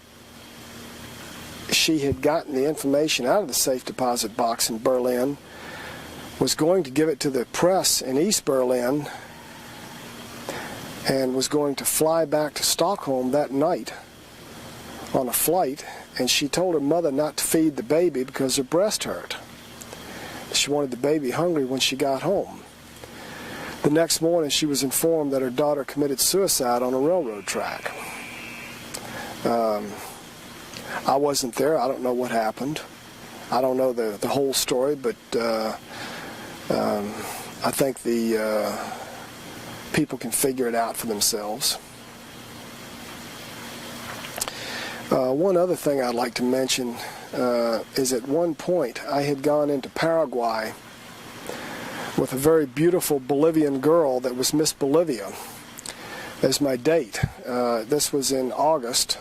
she had gotten the information out of the safe deposit box in Berlin, was going to give it to the press in East Berlin, and was going to fly back to Stockholm that night on a flight, and she told her mother not to feed the baby because her breast hurt. She wanted the baby hungry when she got home. The next morning, she was informed that her daughter committed suicide on a railroad track. I wasn't there. I don't know what happened. I don't know the whole story, but I think the people can figure it out for themselves. One other thing I'd like to mention is at one point I had gone into Paraguay with a very beautiful Bolivian girl that was Miss Bolivia as my date. This was in August.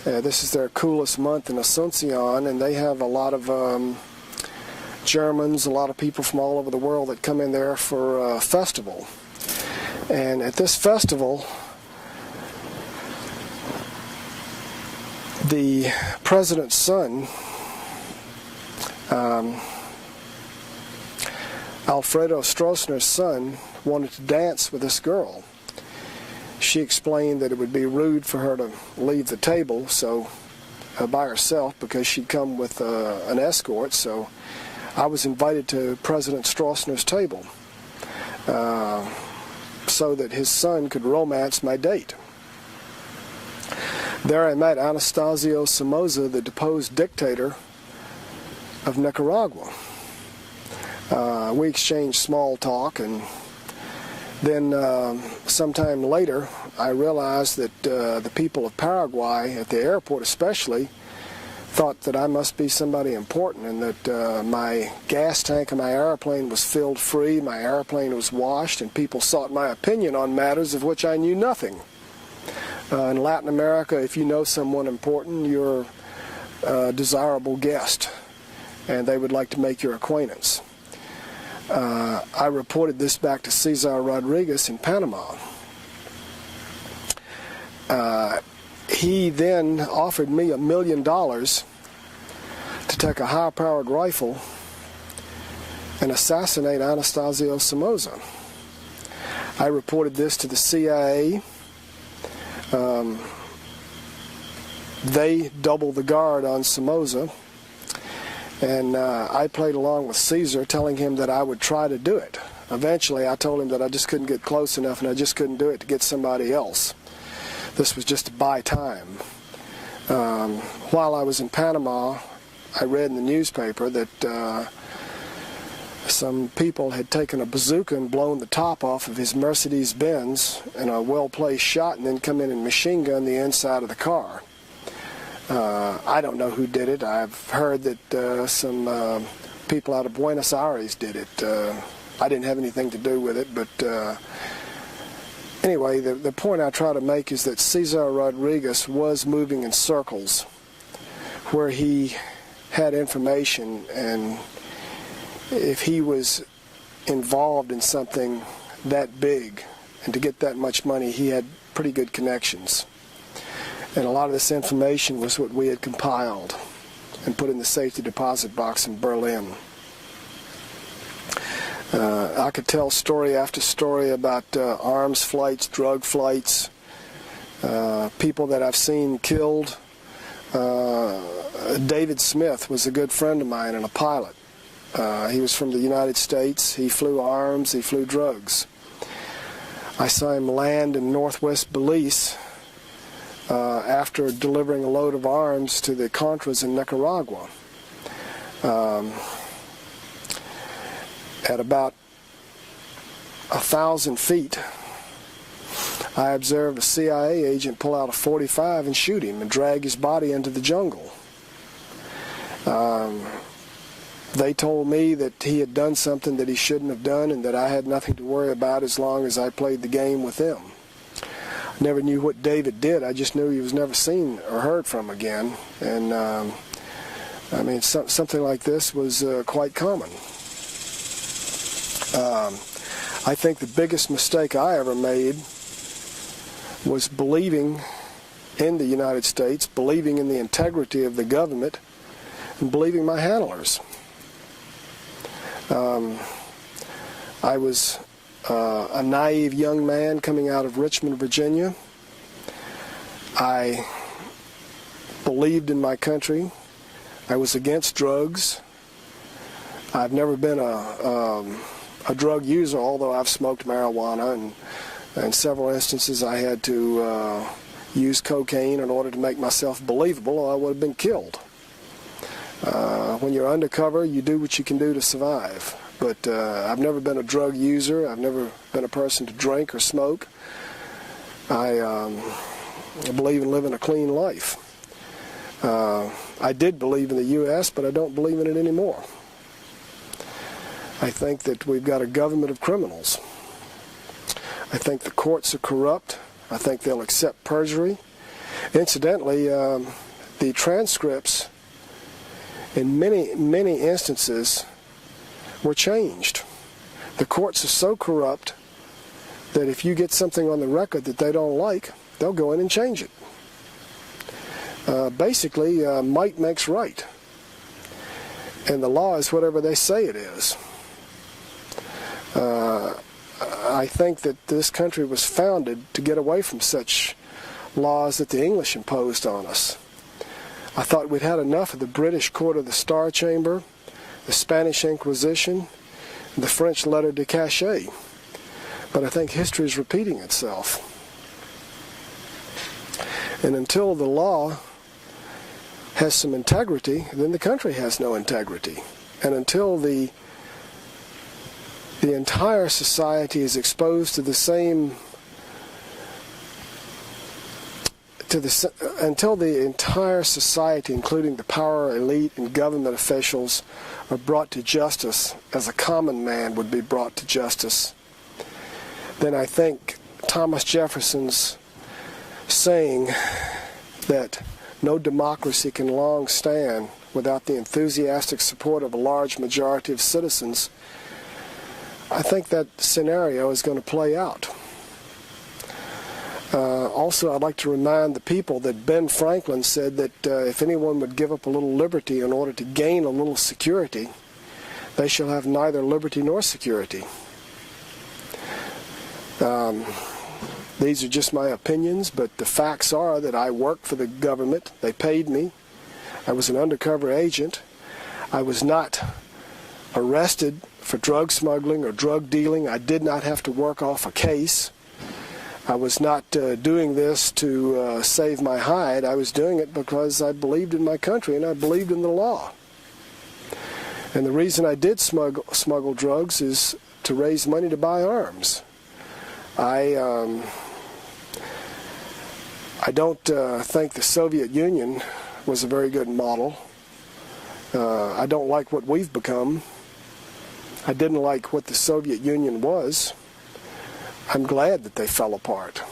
This is their coolest month in Asuncion, and they have a lot of Germans, a lot of people from all over the world that come in there for a festival. And at this festival, the president's son, Alfredo Stroessner's son, wanted to dance with this girl. She explained that it would be rude for her to leave the table by herself because she'd come with an escort, so I was invited to President Stroessner's table so that his son could romance my date. There I met Anastasio Somoza, the deposed dictator of Nicaragua. We exchanged small talk, and then sometime later I realized that the people of Paraguay, at the airport especially, thought that I must be somebody important, and that my gas tank of my airplane was filled free, my airplane was washed, and people sought my opinion on matters of which I knew nothing. In Latin America, if you know someone important, you're a desirable guest, and they would like to make your acquaintance. I reported this back to Cesar Rodriguez in Panama. he then offered me $1 million to take a high-powered rifle and assassinate Anastasio Somoza. I reported this to the CIA. They doubled the guard on Somoza, and I played along with Caesar, telling him that I would try to do it. Eventually, I told him that I just couldn't get close enough, and I just couldn't do it to get somebody else. This was just to buy time. While I was in Panama, I read in the newspaper that some people had taken a bazooka and blown the top off of his Mercedes-Benz in a well-placed shot, and then come in and machine gun the inside of the car. I don't know who did it. I've heard that some people out of Buenos Aires did it. I didn't have anything to do with it, but anyway, the point I try to make is that Cesar Rodriguez was moving in circles where he had information, and if he was involved in something that big and to get that much money, he had pretty good connections. And a lot of this information was what we had compiled and put in the safety deposit box in Berlin. I could tell story after story about arms flights, drug flights, people that I've seen killed. David Smith was a good friend of mine and a pilot. He was from the United States. He flew arms, he flew drugs. I saw him land in northwest Belize after delivering a load of arms to the Contras in Nicaragua. At about 1,000 feet, I observed a CIA agent pull out a .45 and shoot him and drag his body into the jungle. They told me that he had done something that he shouldn't have done and that I had nothing to worry about as long as I played the game with them. I never knew what David did. I just knew he was never seen or heard from again. And I mean, something like this was quite common. I think the biggest mistake I ever made was believing in the United States, believing in the integrity of the government, and believing my handlers. I was a naive young man coming out of Richmond, Virginia. I believed in my country. I was against drugs. I've never been a drug user, although I've smoked marijuana, and in several instances I had to use cocaine in order to make myself believable, or I would have been killed. When you're undercover, you do what you can do to survive. But I've never been a drug user. I've never been a person to drink or smoke. I believe in living a clean life. I did believe in the U.S., but I don't believe in it anymore. I think that we've got a government of criminals. I think the courts are corrupt. I think they'll accept perjury. Incidentally, the transcripts in many instances were changed. The courts are so corrupt that if you get something on the record that they don't like, they'll go in and change it. Basically, might makes right. And the law is whatever they say it is. I think that this country was founded to get away from such laws that the English imposed on us. I thought we'd had enough of the British Court of the Star Chamber, the Spanish Inquisition, and the French Lettre de Cachet. But I think history is repeating itself. And until the law has some integrity, then the country has no integrity. And until the entire society is exposed to the same, until the entire society, including the power elite and government officials, are brought to justice as a common man would be brought to justice, then I think Thomas Jefferson's saying that no democracy can long stand without the enthusiastic support of a large majority of citizens, I think that scenario is going to play out. Also, Also, I'd like to remind the people that Ben Franklin said that if anyone would give up a little liberty in order to gain a little security, they shall have neither liberty nor security. These are just my opinions, but the facts are that I worked for the government. They paid me. I was an undercover agent. I was not arrested for drug smuggling or drug dealing. I did not have to work off a case. I was not doing this to save my hide. I was doing it because I believed in my country and I believed in the law. And the reason I did smuggle drugs is to raise money to buy arms. I don't think the Soviet Union was a very good model. I don't like what we've become. I didn't like what the Soviet Union was. I'm glad that they fell apart.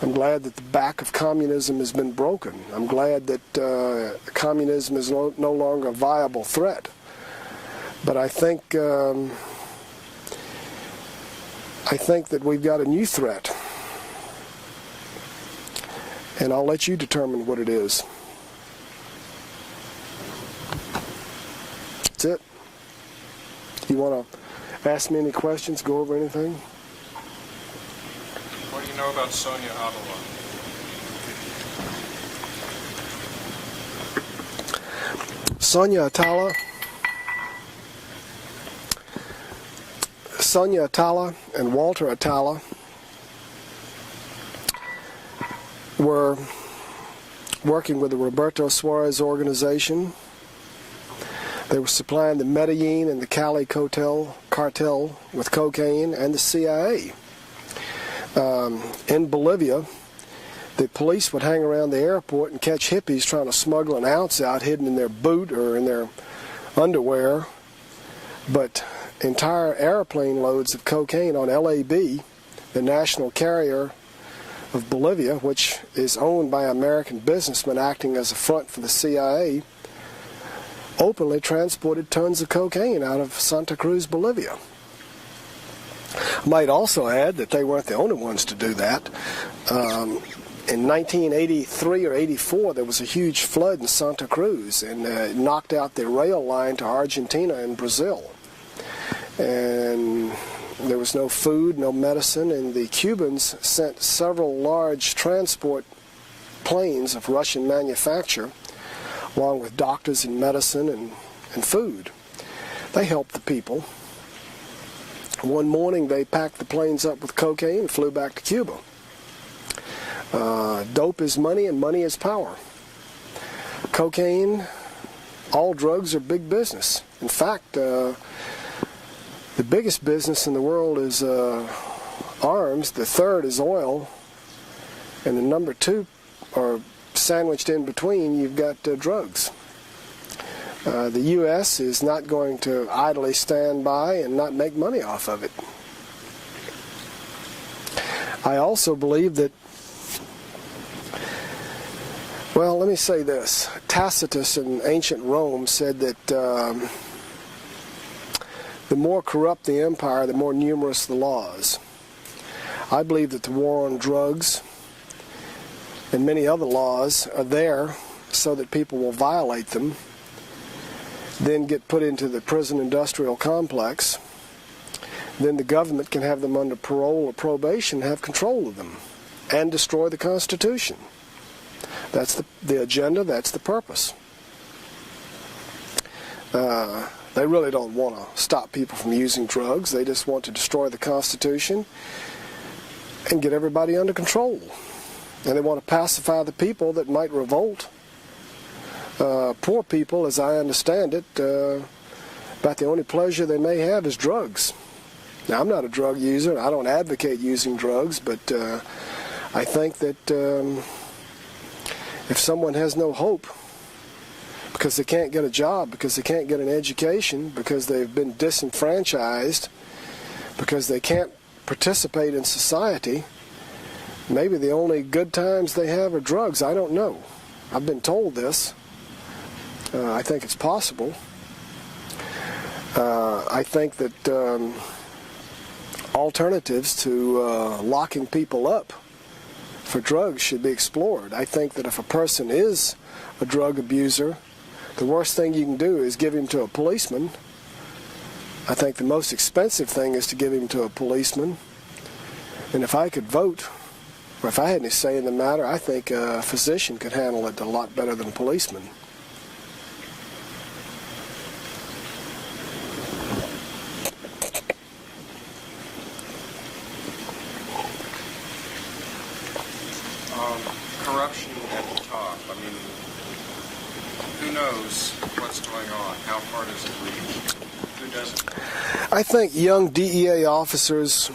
I'm glad that the back of communism has been broken. I'm glad that communism is no longer a viable threat. But I think that we've got a new threat. And I'll let you determine what it is. That's it. You want to ask me any questions, go over anything? What do you know about Sonia Abbott? Sonia Atala and Walter Atala were working with the Roberto Suarez organization. They were supplying the Medellin and the Cali cartel with cocaine and the CIA. In Bolivia, the police would hang around the airport and catch hippies trying to smuggle an ounce out hidden in their boot or in their underwear. But entire airplane loads of cocaine on LAB, the national carrier of Bolivia, which is owned by American businessmen acting as a front for the CIA, openly transported tons of cocaine out of Santa Cruz, Bolivia. I might also add that they weren't the only ones to do that. In 1983 or 84, there was a huge flood in Santa Cruz, and it knocked out the rail line to Argentina and Brazil. And there was no food, no medicine, and the Cubans sent several large transport planes of Russian manufacture, along with doctors and medicine and food. They helped the people. One morning they packed the planes up with cocaine and flew back to Cuba. Dope is money and money is power. Cocaine, all drugs are big business. In fact, the biggest business in the world is arms, the third is oil, and the number two, or sandwiched in between, you've got drugs. The U.S. is not going to idly stand by and not make money off of it. I also believe that, well, let me say this. Tacitus in ancient Rome said that the more corrupt the empire, the more numerous the laws. I believe that the war on drugs and many other laws are there so that people will violate them, then get put into the prison industrial complex. Then the government can have them under parole or probation, have control of them, and destroy the Constitution. That's the agenda, that's the purpose. They really don't want to stop people from using drugs. They just want to destroy the Constitution and get everybody under control. And they want to pacify the people that might revolt. Poor people, as I understand it, about the only pleasure they may have is drugs. Now, I'm not a drug user, and I don't advocate using drugs, but I think that if someone has no hope because they can't get a job, because they can't get an education, because they've been disenfranchised, because they can't participate in society, maybe the only good times they have are drugs. I don't know. I've been told this. I think it's possible. I think that alternatives to locking people up for drugs should be explored. I think that if a person is a drug abuser, the worst thing you can do is give him to a policeman. I think the most expensive thing is to give him to a policeman. And if I could vote, or if I had any say in the matter, I think a physician could handle it a lot better than a policeman. Corruption at the top. I mean, who knows what's going on? How far does it reach? Who doesn't? I think young DEA officers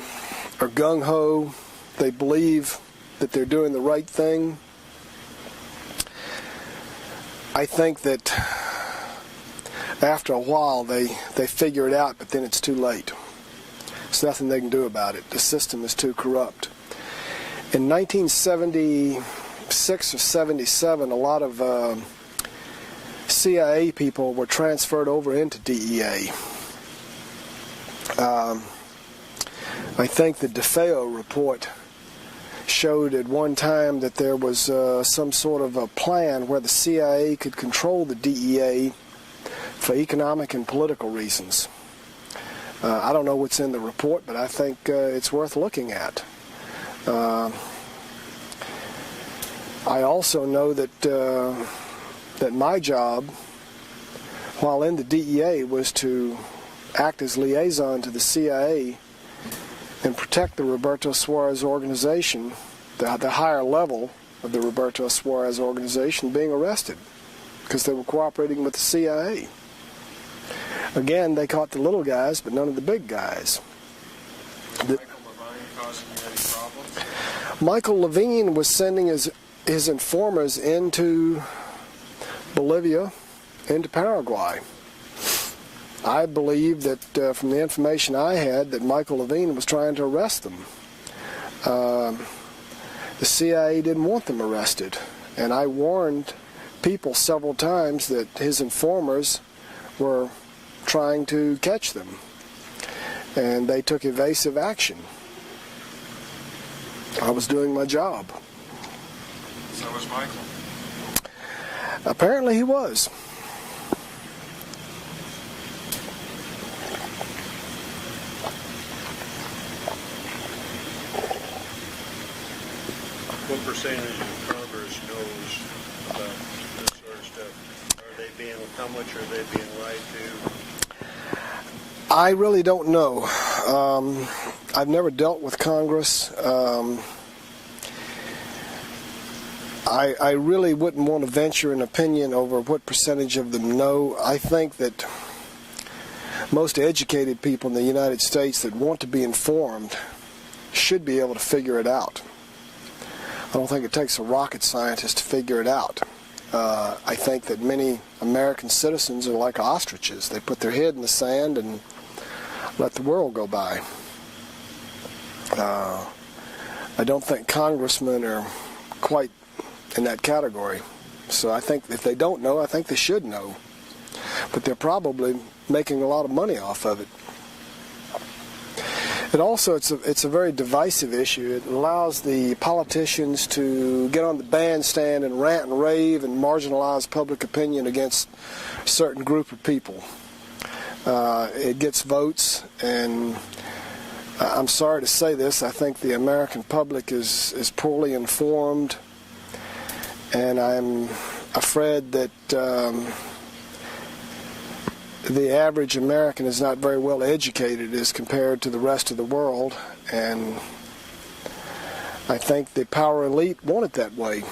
are gung-ho. They believe that they're doing the right thing. I think that after a while they figure it out, but then it's too late. There's nothing they can do about it. The system is too corrupt. In 1976 or 77, a lot of CIA people were transferred over into DEA. I think the DeFeo report showed at one time that there was some sort of a plan where the CIA could control the DEA for economic and political reasons. I don't know what's in the report, but I think it's worth looking at. I also know that that my job, while in the DEA, was to act as liaison to the CIA and protect the Roberto Suarez organization, the higher level of the Roberto Suarez organization being arrested because they were cooperating with the CIA. Again, they caught the little guys, but none of the big guys. Michael Levine was sending his informers into Bolivia, into Paraguay. I believe that from the information I had that Michael Levine was trying to arrest them. The CIA didn't want them arrested, and I warned people several times that his informers were trying to catch them, and they took evasive action. I was doing my job. So was Michael. Apparently he was. What percentage of Congress knows about this sort of stuff? How much are they being lied to? I really don't know. I've never dealt with Congress. I really wouldn't want to venture an opinion over what percentage of them know. I think that most educated people in the United States that want to be informed should be able to figure it out. I don't think it takes a rocket scientist to figure it out. I think that many American citizens are like ostriches. They put their head in the sand and let the world go by. I don't think congressmen are quite in that category. So I think if they don't know, I think they should know. But they're probably making a lot of money off of it. And also, it's a very divisive issue. It allows the politicians to get on the bandstand and rant and rave and marginalize public opinion against a certain group of people. It gets votes, and I'm sorry to say this, I think the American public is poorly informed, and I'm afraid that the average American is not very well educated as compared to the rest of the world, and I think the power elite want it that way.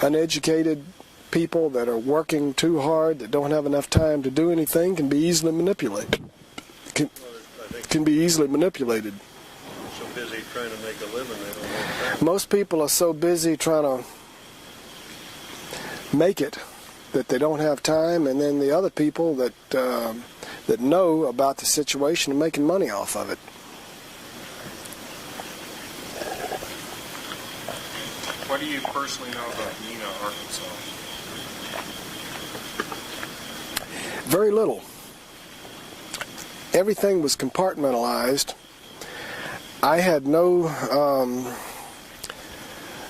Uneducated people that are working too hard, that don't have enough time to do anything, can be easily manipulated. Can be easily manipulated. So busy trying to make a living, they don't have time. Most people are so busy trying to make it that they don't have time, and then the other people that know about the situation are making money off of it. What do you personally know about Nina, Arkansas? Very little. Everything was compartmentalized. I had no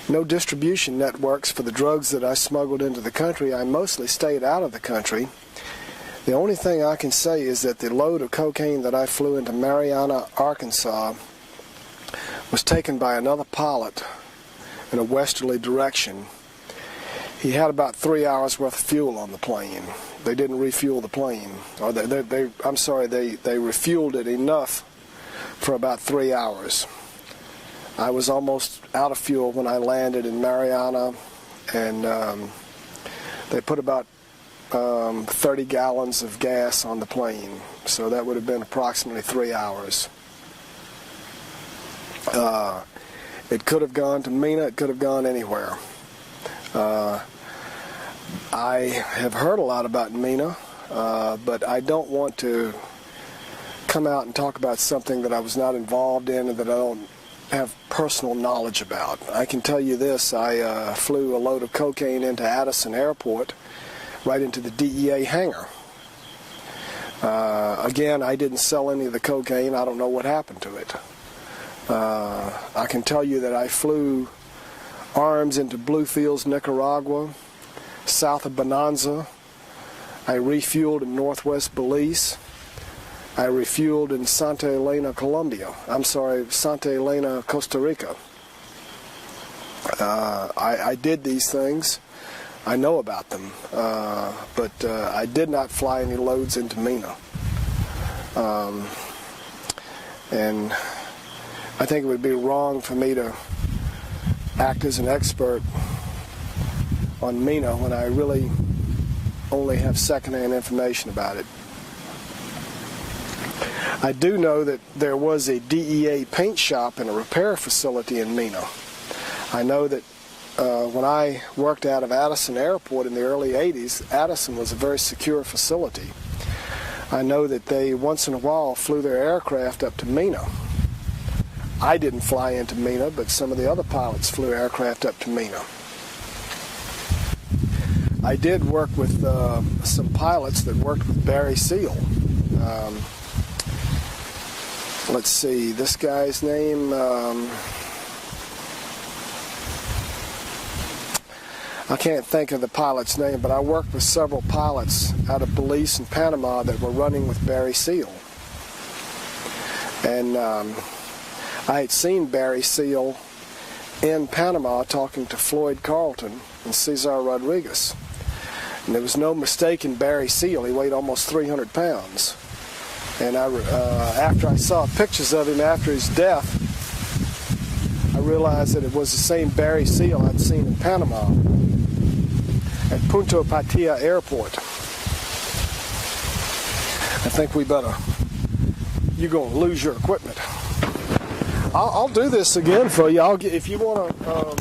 no distribution networks for the drugs that I smuggled into the country. I mostly stayed out of the country. The only thing I can say is that the load of cocaine that I flew into Marianna, Arkansas, was taken by another pilot in a westerly direction. He had about 3 hours worth of fuel on the plane. They didn't refuel the plane, or they refueled it enough for about 3 hours. I was almost out of fuel when I landed in Marianna, and they put about 30 gallons of gas on the plane, so that would have been approximately 3 hours. It could have gone to Mena, it could have gone anywhere. I have heard a lot about Mena, but I don't want to come out and talk about something that I was not involved in and that I don't have personal knowledge about. I can tell you this: I flew a load of cocaine into Addison Airport, right into the DEA hangar. Again, I didn't sell any of the cocaine. I don't know what happened to it. I can tell you that I flew arms into Bluefields, Nicaragua, south of Bonanza. I refueled in northwest Belize. I refueled in Santa Elena, Santa Elena, Costa Rica. I did these things. I know about them, but I did not fly any loads into Mena. And I think it would be wrong for me to act as an expert on Mena when I really only have secondhand information about it. I do know that there was a DEA paint shop and a repair facility in Mena. I know that when I worked out of Addison Airport in the early 80s, Addison was a very secure facility. I know that they once in a while flew their aircraft up to Mena. I didn't fly into Mena, but some of the other pilots flew aircraft up to Mena. I did work with some pilots that worked with Barry Seal. Let's see, this guy's name, I can't think of the pilot's name, but I worked with several pilots out of Belize and Panama that were running with Barry Seal. And I had seen Barry Seal in Panama talking to Floyd Carlton and Cesar Rodriguez. And there was no mistaking Barry Seal. He weighed almost 300 pounds. And after I saw pictures of him after his death, I realized that it was the same Barry Seal I'd seen in Panama at Punta Patia Airport. I think we better, you're going to lose your equipment. I'll do this again for you. If you want to